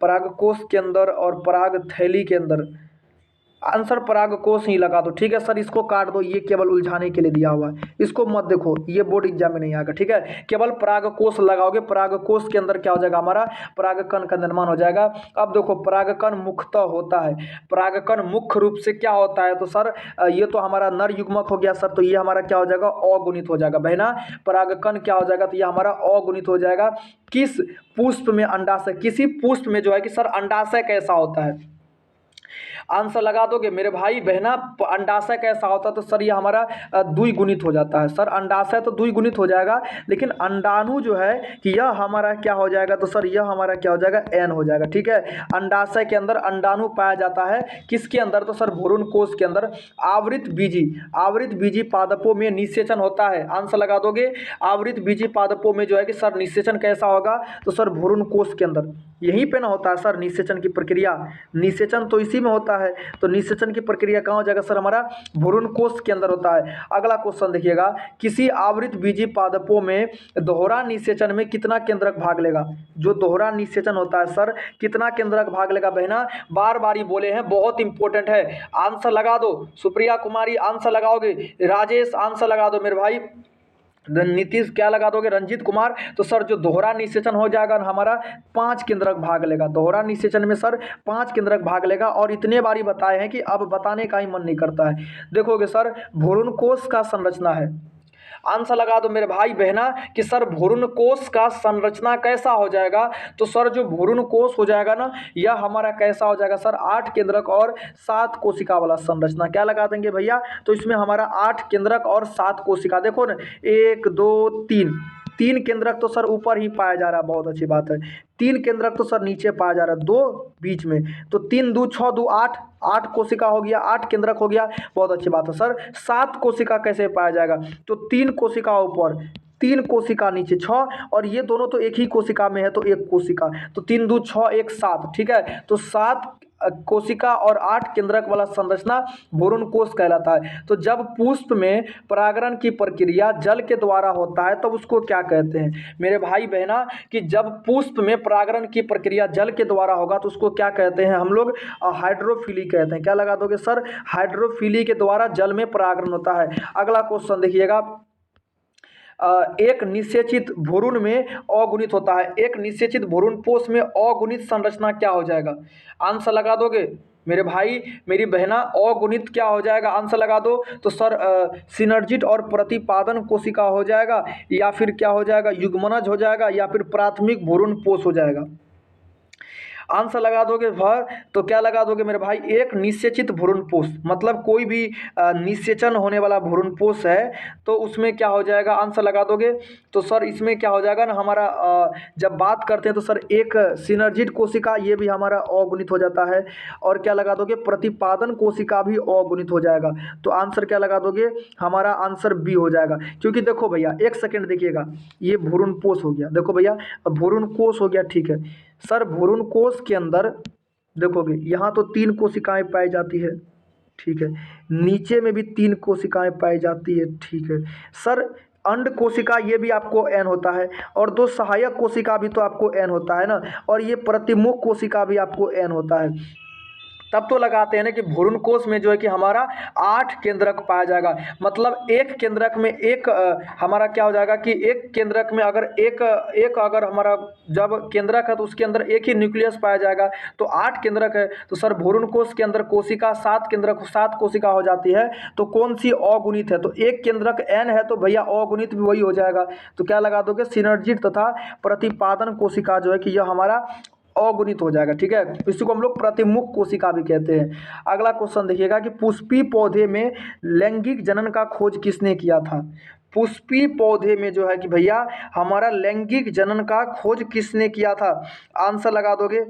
परागकोश के अंदर और पराग थैली के अंदर, आंसर परागकोश ही लगा दो, ठीक है सर। इसको काट दो, ये केवल उलझाने के लिए दिया हुआ है, इसको मत देखो, ये बोर्ड एग्जाम में नहीं आएगा, ठीक है। केवल परागकोश लगाओगे, परागकोश के अंदर क्या हो जाएगा हमारा परागकण का निर्माण हो जाएगा। अब देखो परागकण मुख्यतः होता है, परागकण मुख्य रूप से क्या होता है, तो सर ये तो हमारा नर युग्मक हो गया सर, तो ये हमारा क्या हो जाएगा अगुणित हो जाएगा बहना, परागकण क्या हो जाएगा, तो ये हमारा अगुणित हो जाएगा। किस पुष्प में अंडाशय, किसी पुष्प में जो है कि सर अंडाशय कैसा होता है, आंसर लगा दोगे मेरे भाई बहना। अंडाशय कैसा होता है, तो सर ये हमारा द्विगुणित हो जाता है। सर अंडाशय तो द्विगुणित हो जाएगा, लेकिन अंडाणु जो है कि यह हमारा क्या हो जाएगा, तो सर यह हमारा क्या हो जाएगा, एन हो जाएगा। ठीक है, अंडाशय के अंदर अंडाणु पाया जाता है, किसके अंदर, तो सर भ्रूण कोश के अंदर। आवृत बीजी पादपों में निषेचन होता है। आंसर लगा दोगे, आवृत बीजी पादपों में जो है कि सर निषेचन कैसा होगा, तो सर भ्रूण कोश के अंदर यहीं पे ना होता है सर निषेचन की प्रक्रिया। निषेचन तो इसी में होता है, तो निषेचन की प्रक्रिया कहाँ हो जाएगा सर, हमारा भ्रूण कोश के अंदर होता है। अगला क्वेश्चन देखिएगा, किसी आवृत बीजी पादपों में दोहरा निषेचन में कितना केंद्रक भाग लेगा। जो दोहरा निषेचन होता है सर कितना केंद्रक भाग लेगा बहना, बार बार ही बोले हैं, बहुत इंपॉर्टेंट है। आंसर लगा दो, सुप्रिया कुमारी आंसर लगाओगे, राजेश आंसर लगा दो मेरे भाई, नीतीश क्या लगा दोगे, रंजीत कुमार। तो सर जो दोहरा निषेचन हो जाएगा हमारा 5 केंद्रक भाग लेगा। दोहरा निषेचन में सर 5 केंद्रक भाग लेगा, और इतने बारी बताए हैं कि अब बताने का ही मन नहीं करता है। देखोगे सर भ्रूण कोश का संरचना है। आंसर लगा दो मेरे भाई बहना कि सर भ्रूण कोश का संरचना कैसा हो जाएगा, तो सर जो भ्रूण कोश हो जाएगा ना, यह हमारा कैसा हो जाएगा सर, 8 केंद्रक और 7 कोशिका वाला संरचना। क्या लगा देंगे भैया, तो इसमें हमारा 8 केंद्रक और 7 कोशिका। देखो ना 1 2 3 केंद्रक तो सर ऊपर ही पाया जा रहा है, बहुत अच्छी बात है। 3 केंद्रक तो सर नीचे पाया जा रहा है, 2 बीच में, तो 3 2 6 2 8, 8 कोशिका हो गया, 8 केंद्रक हो गया, बहुत अच्छी बात है। सर 7 कोशिका कैसे पाया जाएगा, तो 3 कोशिका ऊपर 3 कोशिका नीचे 6, और ये दोनों तो एक ही कोशिका में है, तो 1 कोशिका, तो 3 2 6 1 7। ठीक है, तो 7 कोशिका और 8 केंद्रक वाला संरचना भ्रूण कोश कहलाता है। तो जब पुष्प में परागण की प्रक्रिया जल के द्वारा होता है, तब उसको क्या कहते हैं मेरे भाई बहना, कि जब पुष्प में परागण की प्रक्रिया जल के द्वारा होगा तो उसको क्या कहते हैं हम लोग, हाइड्रोफिली कहते हैं। क्या लगा दोगे सर, हाइड्रोफिली के द्वारा जल में परागण होता है। अगला क्वेश्चन देखिएगा, एक निषेचित भ्रूण में अगुणित होता है, एक निषेचित भ्रूण पोष में अगुणित संरचना क्या हो जाएगा। आंसर लगा दोगे मेरे भाई मेरी बहना, अगुणित क्या हो जाएगा, आंसर लगा दो। तो सर सिनर्जिट और प्रतिपादन कोशिका हो जाएगा, या फिर क्या हो जाएगा, युग्मनज हो जाएगा, या फिर प्राथमिक भ्रूण पोष हो जाएगा। आंसर लगा दोगे भर, तो क्या लगा दोगे मेरे भाई, एक निषेचित भ्रूणपोष, मतलब कोई भी निषेचन होने वाला भ्रूणपोष है, तो उसमें क्या हो जाएगा, आंसर लगा दोगे। तो सर इसमें क्या हो जाएगा ना हमारा, जब बात करते हैं तो सर एक सिनर्जिट कोशिका, ये भी हमारा अगुणित हो जाता है, और क्या लगा दोगे, प्रतिपादन कोशिका भी अगुणित हो जाएगा। तो आंसर क्या लगा दोगे, हमारा आंसर बी हो जाएगा। क्योंकि देखो भैया, एक सेकेंड देखिएगा, ये भ्रूणपोष हो गया, देखो भैया भ्रूणकोश हो गया, ठीक है सर। भ्रूण कोश के अंदर देखोगे यहाँ तो 3 कोशिकाएं पाई जाती है, ठीक है, नीचे में भी 3 कोशिकाएं पाई जाती है, ठीक है सर। अंड कोशिका ये भी आपको एन होता है, और 2 सहायक कोशिका भी तो आपको एन होता है ना, और ये प्रतिमुख कोशिका भी आपको एन होता है। तब तो लगाते हैं ना कि भ्रूण कोश में जो है कि हमारा 8 केंद्रक पाया जाएगा। मतलब एक केंद्रक में एक हमारा क्या हो जाएगा कि एक केंद्रक में अगर एक अगर हमारा जब केंद्रक है तो उसके अंदर एक ही न्यूक्लियस पाया जाएगा, तो 8 केंद्रक है, तो सर भ्रूण कोश के अंदर कोशिका 7 केंद्रक 7 कोशिका हो जाती है। तो कौन सी अगुणित है, तो एक केंद्रक एन है, तो भैया अगुणित भी वही हो जाएगा। तो क्या लगा दोगे, सिनर्जिट तथा प्रतिपादन कोशिका जो है कि यह हमारा अगुणित हो जाएगा, ठीक है। इसी को हम लोग प्रतिमुख कोशिका भी कहते हैं। अगला क्वेश्चन देखिएगा कि पुष्पी पौधे में लैंगिक जनन का खोज किसने किया था। पुष्पी पौधे में जो है कि भैया हमारा लैंगिक जनन का खोज किसने किया था। आंसर लगा दोगे,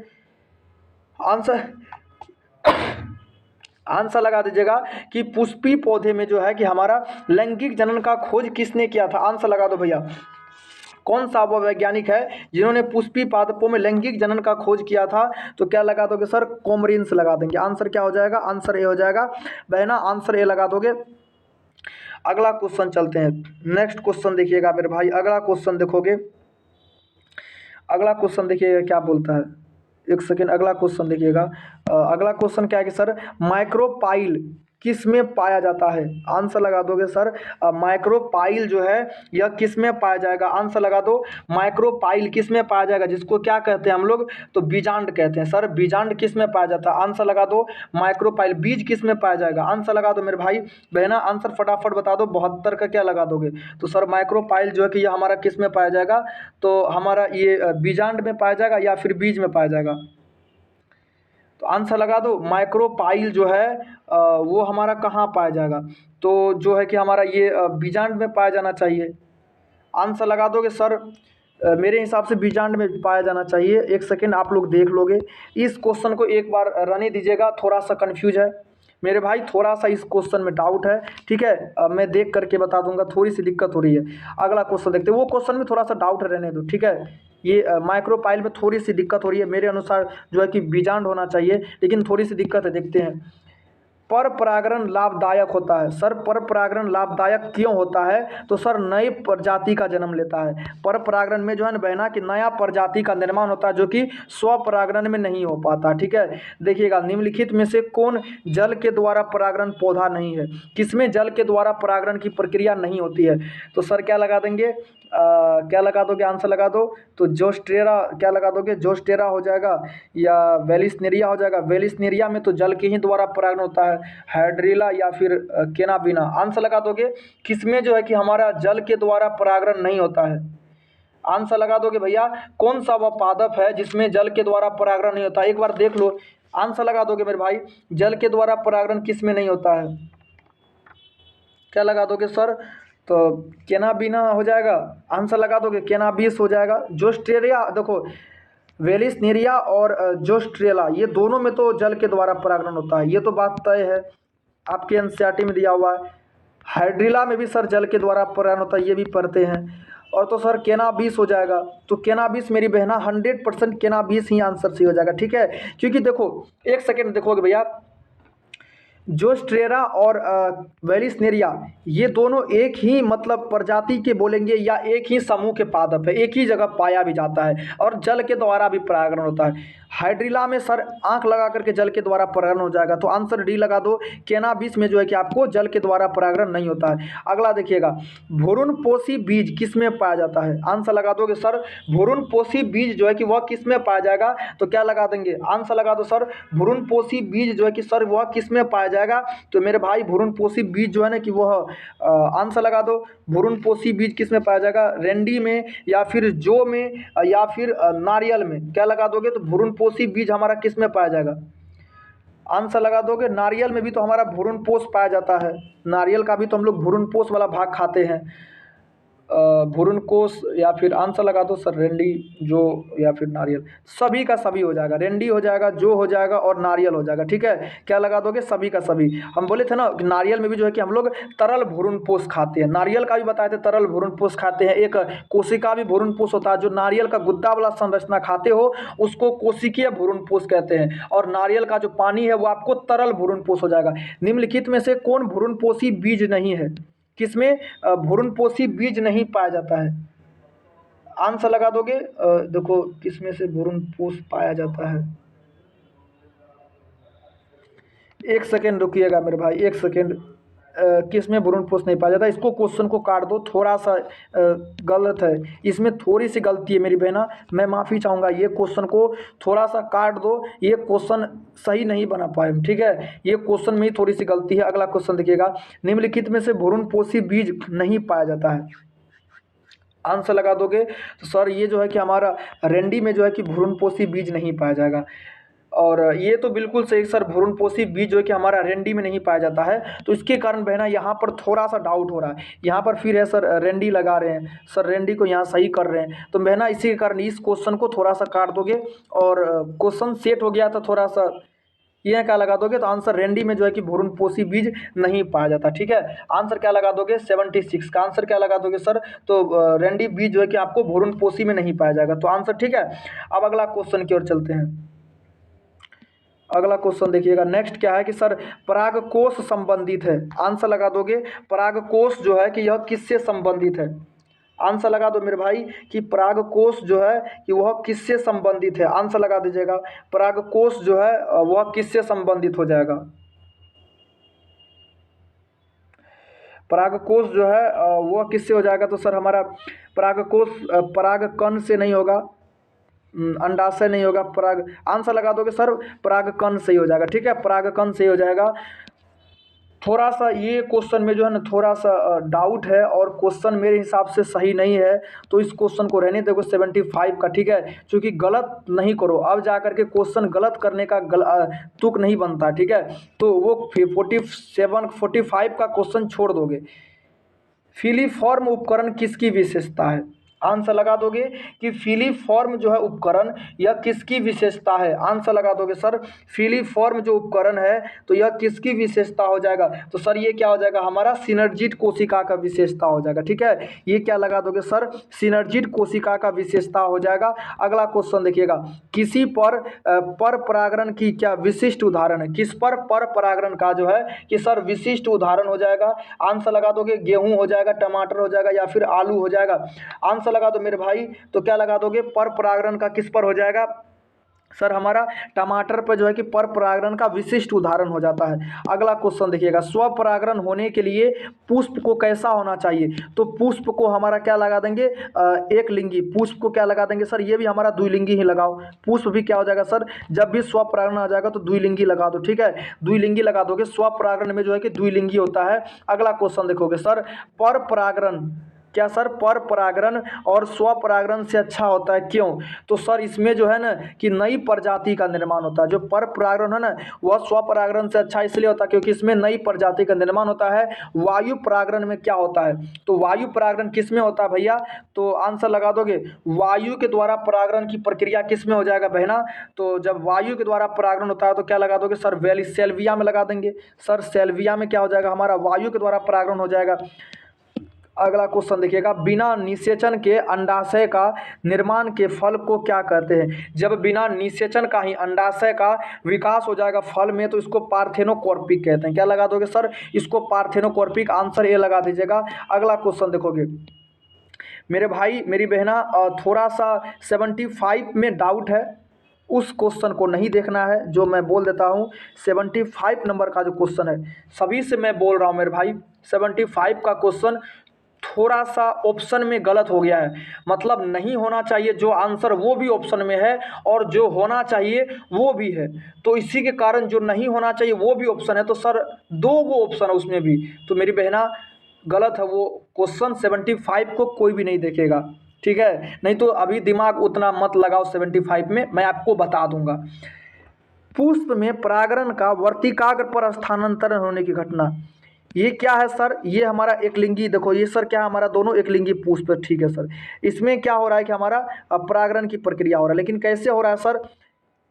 आंसर लगा दीजिएगा कि पुष्पी पौधे में जो है कि हमारा लैंगिक जनन का खोज किसने किया था। आंसर लगा दो भैया, कौन सा वो वैज्ञानिक है जिन्होंने पुष्पी पादपों में लैंगिक जनन का खोज किया था। तो क्या लगा दोगे सर, कोमरिन्स लगा देंगे। आंसर क्या हो जाएगा, आंसर ए हो जाएगा बहना, आंसर ए लगा दोगे। अगला क्वेश्चन चलते हैं, नेक्स्ट क्वेश्चन देखिएगा मेरे भाई। अगला क्वेश्चन देखोगे, अगला क्वेश्चन देखिएगा क्या बोलता है, एक सेकेंड। अगला क्वेश्चन देखिएगा, अगला क्वेश्चन क्या है कि सर माइक्रोपाइल किस में पाया जाता है। आंसर लगा दोगे सर, माइक्रोपाइल जो है यह किस में पाया जाएगा। आंसर लगा दो, माइक्रोपाइल किस में पाया जाएगा, जिसको क्या कहते हैं हम लोग, तो बीजांड कहते हैं। सर बीजांड किस में पाया जाता है। आंसर लगा दो, माइक्रोपाइल। बीज किस में पाया जाएगा। आंसर लगा दो मेरे भाई बहना, आंसर फटाफट बता दो। 72 का क्या लगा दोगे। तो सर माइक्रोपाइल जो है कि यह हमारा किस में पाया जाएगा, तो हमारा ये बीजांड में पाया जाएगा या फिर बीज में पाया जाएगा। तो आंसर लगा दो। माइक्रोपाइल जो है वो हमारा कहाँ पाया जाएगा? तो जो है कि हमारा ये बीजांड में पाया जाना चाहिए। आंसर लगा दोगे सर? मेरे हिसाब से बीजांड में पाया जाना चाहिए। एक सेकेंड आप लोग देख लोगे इस क्वेश्चन को, एक बार रहने दीजिएगा, थोड़ा सा कन्फ्यूज है मेरे भाई, थोड़ा सा इस क्वेश्चन में डाउट है, ठीक है। मैं देख करके बता दूंगा, थोड़ी सी दिक्कत हो रही है। अगला क्वेश्चन देखते हैं, वो क्वेश्चन में थोड़ा सा डाउट रहने दो, ठीक है। ये माइक्रोपाइल में थोड़ी सी दिक्कत हो रही है मेरे अनुसार, जो है कि बीजांड होना चाहिए, लेकिन थोड़ी सी दिक्कत है, देखते हैं। पर परागण लाभदायक होता है। सर पर परागण लाभदायक क्यों होता है? तो सर नई प्रजाति का जन्म लेता है। पर परागण में जो है ना बहना कि नया प्रजाति का निर्माण होता है, जो कि स्व परागण में नहीं हो पाता, ठीक है। देखिएगा, निम्नलिखित में से कौन जल के द्वारा परागण पौधा नहीं है? किसमें जल के द्वारा परागण की प्रक्रिया नहीं होती है? तो सर क्या लगा देंगे? क्या लगा दोगे? आंसर लगा दो। तो जोस्टेरा क्या लगा दोगे? जोस्टेरा हो जाएगा या वेलिस्नेरिया हो जाएगा? वेलिस्नेरिया में तो जल के ही द्वारा परागण होता है। हाइड्रिला या फिर केनाबिना, आंसर लगा दोगे। किसमें जो है कि हमारा जल के द्वारा परागण नहीं होता है? आंसर लगा दोगे भैया। कौन सा वह पादप है जिसमें जल के द्वारा परागण नहीं होता? एक बार देख लो, आंसर लगा दोगे मेरे भाई। जल के द्वारा परागण किस में नहीं होता है? क्या लगा दोगे सर? तो केनाबिना हो जाएगा। आंसर लगा दोगे, केनाबिस हो जाएगा। जोस्टेरिया देखो, वेलिस्नेरिया और जोस्ट्रेला, ये दोनों में तो जल के द्वारा परागण होता है, ये तो बात तय है, आपके एनसीईआरटी में दिया हुआ है। हाइड्रिला में भी सर जल के द्वारा परागण होता है, ये भी पढ़ते हैं। और तो सर केनाबिस हो जाएगा। तो केनाबिस मेरी बहना 100% केनाबिस ही आंसर सही हो जाएगा, ठीक है। क्योंकि देखो, एक सेकेंड देखोगे भैया, जोस्ट्रेरा और वेलिस्नेरिया, ये दोनों एक ही मतलब प्रजाति के बोलेंगे या एक ही समूह के पादप है, एक ही जगह पाया भी जाता है और जल के द्वारा भी परागण होता है। हाइड्रिला में सर आंख लगा करके जल के द्वारा परागण हो जाएगा, तो आंसर डी लगा दो। केनाबिस में जो है कि आपको जल के द्वारा परागण नहीं होता है। अगला देखिएगा, भ्रूणपोषी बीज किस में पाया जाता है? आंसर लगा दोगे सर। भ्रूणपोषी बीज जो है कि वह किस में पाया जाएगा? तो क्या लगा देंगे? आंसर लगा दो सर। भ्रूणपोषी बीज जो है कि सर वह किस में पाया जाएगा? तो मेरे भाई भ्रूणपोषी बीज जो है ना कि वह आंसर लगा दो। भ्रूणपोषी बीज किस में पाया जाएगा? रेंडी में या फिर जौ में या फिर नारियल में? क्या लगा दोगे? तो भ्रूणपोषी बीज हमारा किस में पाया जाएगा? आंसर लगा दोगे। नारियल में भी तो हमारा भ्रूणपोष पाया जाता है, नारियल का भी तो हम लोग भ्रूणपोष वाला भाग खाते हैं। भ्रूणकोष या फिर आंसर लगा दो सर, रेंडी, जो या फिर नारियल, सभी का सभी हो जाएगा। रेंडी हो जाएगा, जो हो जाएगा और नारियल हो जाएगा, ठीक है। क्या लगा दोगे? सभी का सभी। हम बोले थे ना कि नारियल में भी जो है कि हम लोग तरल भ्रूणपोष खाते हैं, नारियल का भी बताए थे तरल भ्रूणपोष खाते हैं। एक कोशिका भी भ्रूणपोष होता है, जो नारियल का गुद्दा वाला संरचना खाते हो उसको कोशिकीय भ्रूणपोष कहते हैं, और नारियल का जो पानी है वो आपको तरल भ्रूणपोष हो जाएगा। निम्नलिखित में से कौन भ्रूणपोषी बीज नहीं है? किसमें भ्रूणपोषी बीज नहीं पाया जाता है? आंसर लगा दोगे। देखो किसमें से भ्रूणपोष पाया जाता है? एक सेकेंड रुकिएगा मेरे भाई, एक सेकेंड। किसमें भ्रूणपोष नहीं पाया जाता? इसको क्वेश्चन को काट दो, थोड़ा सा गलत है, इसमें थोड़ी सी गलती है मेरी बहना, मैं माफ़ी चाहूँगा। ये क्वेश्चन को थोड़ा सा काट दो, ये क्वेश्चन सही नहीं बना पाए हम, ठीक है। ये क्वेश्चन में ही थोड़ी सी गलती है। अगला क्वेश्चन देखिएगा, निम्नलिखित में से भ्रूणपोषी बीज नहीं पाया जाता है? आंसर लगा दोगे। तो सर ये जो है कि हमारा रेंडी में जो है कि भ्रूणपोषी बीज नहीं पाया जाएगा, और ये तो बिल्कुल सही सर, भ्रूणपोषी बीज जो है कि हमारा रेंडी में नहीं पाया जाता है। तो इसके कारण बहना यहाँ पर थोड़ा सा डाउट हो रहा है, यहाँ पर फिर है सर रेंडी लगा रहे हैं, सर रेंडी को यहाँ सही कर रहे हैं। तो बहना इसी के कारण इस क्वेश्चन को थोड़ा सा काट दोगे, और क्वेश्चन सेट हो गया था थोड़ा सा, ये क्या लगा दोगे? तो आंसर रेंडी में जो है कि भ्रूणपोषी बीज नहीं पाया जाता, ठीक है। आंसर क्या लगा दोगे? 76 का आंसर क्या लगा दोगे सर? तो रेंडी बीज जो है कि आपको भ्रूणपोषी में नहीं पाया जाएगा, तो आंसर ठीक है। अब अगला क्वेश्चन की ओर चलते हैं। अगला क्वेश्चन देखिएगा, नेक्स्ट क्या है कि सर परागकोश संबंधित है। आंसर लगा दोगे। परागकोश जो है कि यह किससे संबंधित है? आंसर लगा दो मेरे भाई कि परागकोश जो है कि वह किससे संबंधित है? आंसर लगा दीजिएगा। परागकोश जो है वह किससे संबंधित हो जाएगा? परागकोश जो है वह किससे हो जाएगा? तो सर हमारा परागकोश परागकण से नहीं होगा, अंडाशय नहीं होगा, आंसर लगा दोगे सर, परागकण सही हो जाएगा, ठीक है। परागकण सही हो जाएगा। थोड़ा सा ये क्वेश्चन में जो है ना थोड़ा सा डाउट है और क्वेश्चन मेरे हिसाब से सही नहीं है, तो इस क्वेश्चन को रहने देखो 75 का, ठीक है, क्योंकि गलत नहीं करो, अब जा करके क्वेश्चन गलत करने का तुक नहीं बनता, ठीक है। तो वो 45 का क्वेश्चन छोड़ दोगे। फिलीफॉर्म उपकरण किसकी विशेषता है? आंसर लगा दोगे कि फिलीफॉर्म जो है उपकरण यह किसकी विशेषता है? आंसर लगा दोगे सर, फिलीफॉर्म जो उपकरण है तो यह किसकी विशेषता हो जाएगा? तो सर ये क्या हो जाएगा? हमारा सिनर्जिड कोशिका का विशेषता हो जाएगा, ठीक है। ये क्या लगा दोगे सर? सिनर्जिड कोशिका का विशेषता हो जाएगा। अगला क्वेश्चन देखिएगा, किसी पर परागण की क्या विशिष्ट उदाहरण है? किस पर परागण का जो है कि सर विशिष्ट उदाहरण हो जाएगा? आंसर लगा दोगे, गेहूं हो जाएगा, टमाटर हो जाएगा या फिर आलू हो जाएगा? आंसर लगा दो मेरे भाई। तो क्या लगा दोगे? पर परागण का किस पर हो जाएगा? सर हमारा टमाटर पर जो है कि पर परागण का विशिष्ट उदाहरण हो जाता है। अगला क्वेश्चन देखिएगा, स्वपरागण होने के लिए पुष्प को कैसा होना चाहिए? तो पुष्प को हमारा क्या लगा देंगे? एक लिंगी। पुष्प को क्या लगा देंगे सर? ये भी हमारा द्विलिंगी ही लगाओ। पुष्प भी क्या हो जाएगा सर? जब भी स्वपरागण आ जाएगा तो द्विलिंगी लगा दो, ठीक है, द्विलिंगी लगा दोगे। स्वपरागण में जो है कि द्विलिंगी होता है। अगला क्वेश्चन देखोगे सर, पर परागण क्या सर? पर परागण और स्वपरागण से अच्छा होता है, क्यों? तो सर इसमें जो है ना कि नई प्रजाति का निर्माण होता है। जो पर परागण है ना वह स्वपरागण से अच्छा इसलिए होता है क्योंकि इसमें नई प्रजाति का निर्माण होता है। वायु परागण में क्या होता है? तो वायु परागण किस में होता है भैया? तो आंसर लगा दोगे, वायु के द्वारा परागण की प्रक्रिया किस में हो जाएगा बहना? तो जब वायु के द्वारा परागण होता है तो क्या लगा दोगे सर? सेल्विया में लगा देंगे। सर सेल्विया में क्या हो जाएगा? हमारा वायु के द्वारा परागण हो जाएगा। अगला क्वेश्चन देखिएगा, बिना निषेचन के अंडाशय का निर्माण के फल को क्या कहते हैं? जब बिना निषेचन का ही अंडाशय का विकास हो जाएगा फल में तो इसको पार्थेनोकॉर्पिक कहते हैं। क्या लगा दोगे सर? इसको पार्थेनोकॉर्पिक। आंसर ए लगा दीजिएगा। अगला क्वेश्चन देखोगे मेरे भाई मेरी बहना, थोड़ा सा 75 में डाउट है, उस क्वेश्चन को नहीं देखना है जो मैं बोल देता हूँ। 75 नंबर का जो क्वेश्चन है, सभी से मैं बोल रहा हूँ मेरे भाई, 75 का क्वेश्चन थोड़ा सा ऑप्शन में गलत हो गया है। मतलब नहीं होना चाहिए जो आंसर वो भी ऑप्शन में है और जो होना चाहिए वो भी है, तो इसी के कारण जो नहीं होना चाहिए वो भी ऑप्शन है। तो सर दो वो ऑप्शन है उसमें भी, तो मेरी बहना गलत है वो क्वेश्चन। 75 को कोई भी नहीं देखेगा, ठीक है। नहीं तो अभी दिमाग उतना मत लगाओ 75 में, मैं आपको बता दूंगा। पुष्प में परागण का वर्तिकाग्र पर स्थानांतरण होने की घटना, ये क्या है सर? ये हमारा एक लिंगी, देखो ये सर क्या है? हमारा दोनों एक लिंगी पुष्प है, ठीक है सर। इसमें क्या हो रहा है कि हमारा परागण की प्रक्रिया हो रहा है, लेकिन कैसे हो रहा है सर?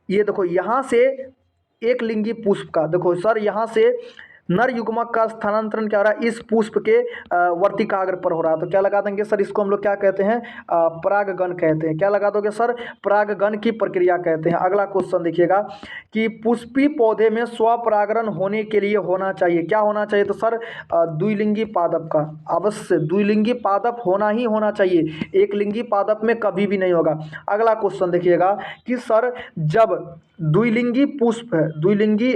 ये देखो यहाँ से एक लिंगी पुष्प का, देखो सर यहाँ से नर युग्मक का स्थानांतरण क्या हो रहा है? इस पुष्प के वर्तिकाग्र पर हो रहा है। तो क्या लगा देंगे सर? इसको हम लोग क्या कहते हैं? परागगण कहते हैं। क्या लगा दोगे सर? परागगण की प्रक्रिया कहते हैं। अगला क्वेश्चन देखिएगा कि पुष्पी पौधे में स्वपरागण होने के लिए होना चाहिए, क्या होना चाहिए? तो सर द्विलिंगी पादप का, अवश्य द्विलिंगी पादप होना ही होना चाहिए, एक लिंगी पादप में कभी भी नहीं होगा। अगला क्वेश्चन देखिएगा कि सर जब द्विलिंगी पुष्प है, द्विलिंगी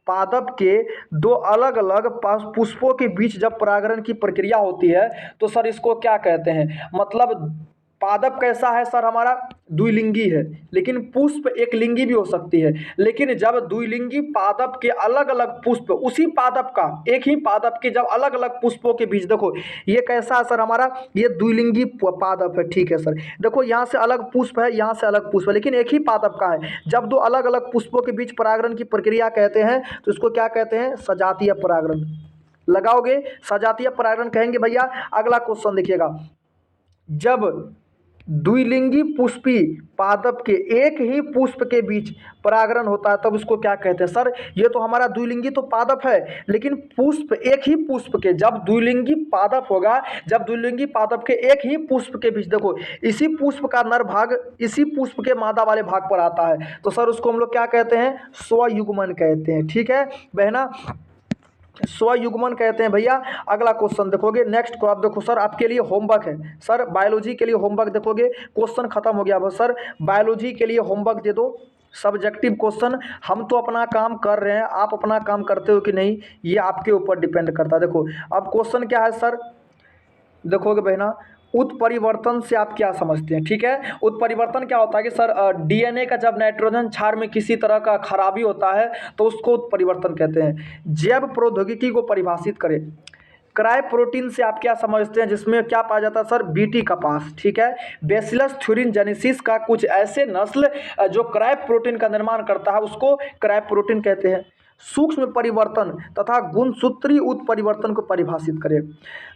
पादप के दो अलग अलग पुष्पों के बीच जब परागण की प्रक्रिया होती है तो सर इसको क्या कहते हैं? मतलब पादप कैसा है सर? हमारा द्विलिंगी है, लेकिन पुष्प एक लिंगी भी हो सकती है। लेकिन जब द्विलिंगी पादप के अलग अलग पुष्प, उसी पादप का, एक ही पादप के जब अलग अलग पुष्पों के बीच, देखो ये कैसा है सर? हमारा ये द्विलिंगी पादप है, ठीक है सर। देखो यहाँ से अलग पुष्प है, यहाँ से अलग पुष्प है, लेकिन एक ही पादप का है। जब दो अलग अलग पुष्पों के बीच परागण की प्रक्रिया कहते हैं तो इसको क्या कहते हैं? सजातीय परागण। लगाओगे सजातीय परागण कहेंगे भैया। अगला क्वेश्चन देखिएगा, जब द्विलिंगी पुष्पी पादप के एक ही पुष्प के बीच परागण होता है तब उसको क्या कहते हैं? सर ये तो हमारा द्विलिंगी तो पादप है, लेकिन पुष्प एक ही पुष्प के, जब द्विलिंगी पादप होगा, जब द्विलिंगी पादप के एक ही पुष्प के बीच, देखो इसी पुष्प का नर भाग इसी पुष्प के मादा वाले भाग पर आता है तो सर उसको हम लोग क्या कहते हैं? स्वयुग्मन कहते हैं, ठीक है बहना, स्वयुग्मन कहते हैं भैया। अगला क्वेश्चन देखोगे, नेक्स्ट को आप देखो सर, आपके लिए होमवर्क है सर, बायोलॉजी के लिए होमवर्क देखोगे, क्वेश्चन खत्म हो गया बस सर, बायोलॉजी के लिए होमवर्क दे दो, सब्जेक्टिव क्वेश्चन। हम तो अपना काम कर रहे हैं, आप अपना काम करते हो कि नहीं ये आपके ऊपर डिपेंड करता है। देखो अब क्वेश्चन क्या है सर? देखोगे बहना, उत्परिवर्तन से आप क्या समझते हैं? ठीक है, उत्परिवर्तन क्या होता है कि सर डीएनए का जब नाइट्रोजन क्षार में किसी तरह का खराबी होता है तो उसको उत्परिवर्तन कहते हैं। जैव प्रौद्योगिकी को परिभाषित करें। क्राय प्रोटीन से आप क्या समझते हैं, जिसमें क्या पाया जाता है सर? बीटी कपास। ठीक है, बेसिलस थ्यूरिनजेनेसिस का कुछ ऐसे नस्ल जो क्राय प्रोटीन का निर्माण करता है उसको क्राय प्रोटीन कहते हैं। सूक्ष्म परिवर्तन तथा गुणसूत्री उत्परिवर्तन को परिभाषित करें।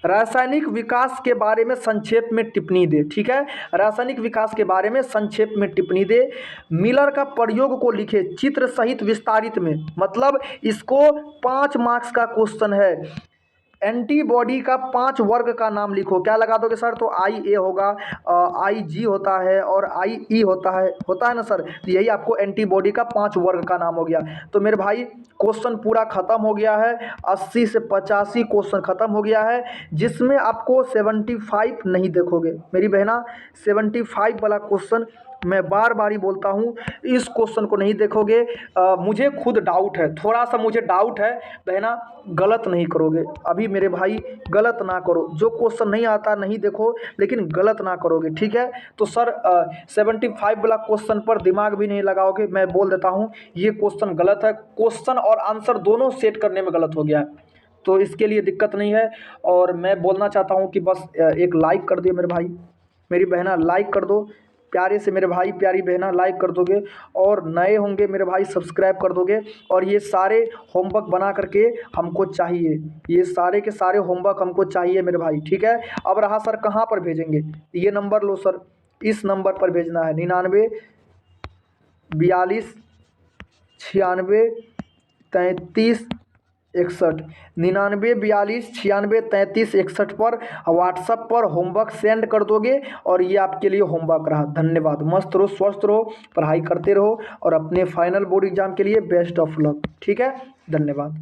रासायनिक विकास के बारे में संक्षेप में टिप्पणी दे। ठीक है, रासायनिक विकास के बारे में संक्षेप में टिप्पणी दे। मिलर का प्रयोग को लिखे चित्र सहित विस्तारित में, मतलब इसको 5 मार्क्स का क्वेश्चन है। एंटीबॉडी का 5 वर्ग का नाम लिखो। क्या लगा दोगे सर? तो IA होगा, IG होता है और IE होता है ना सर? तो यही आपको एंटीबॉडी का 5 वर्ग का नाम हो गया। तो मेरे भाई क्वेश्चन पूरा खत्म हो गया है। 80 से 85 क्वेश्चन खत्म हो गया है, जिसमें आपको 75 नहीं देखोगे मेरी बहना। 75 वाला क्वेश्चन मैं बार बार ही बोलता हूँ, इस क्वेश्चन को नहीं देखोगे। मुझे खुद डाउट है, थोड़ा सा मुझे डाउट है बहना, गलत नहीं करोगे। अभी मेरे भाई गलत ना करो, जो क्वेश्चन नहीं आता नहीं देखो, लेकिन गलत ना करोगे। ठीक है, तो सर 75 वाला क्वेश्चन पर दिमाग भी नहीं लगाओगे। मैं बोल देता हूँ ये क्वेश्चन गलत है, क्वेश्चन और आंसर दोनों सेट करने में गलत हो गया है, तो इसके लिए दिक्कत नहीं है। और मैं बोलना चाहता हूँ कि बस एक लाइक कर दिए मेरे भाई मेरी बहना, लाइक कर दो प्यारे से मेरे भाई प्यारी बहना, लाइक कर दोगे। और नए होंगे मेरे भाई सब्सक्राइब कर दोगे। और ये सारे होमवर्क बना करके हमको चाहिए, ये सारे के सारे होमवर्क हमको चाहिए मेरे भाई। ठीक है, अब रहा सर कहाँ पर भेजेंगे? ये नंबर लो सर, इस नंबर पर भेजना है 99 42 96 33 61। 99 42 96 33 61 पर व्हाट्सएप पर होमवर्क सेंड कर दोगे और ये आपके लिए होमवर्क रहा। धन्यवाद। मस्त रहो, स्वस्थ रहो, पढ़ाई करते रहो और अपने फाइनल बोर्ड एग्जाम के लिए बेस्ट ऑफ लक। ठीक है, धन्यवाद।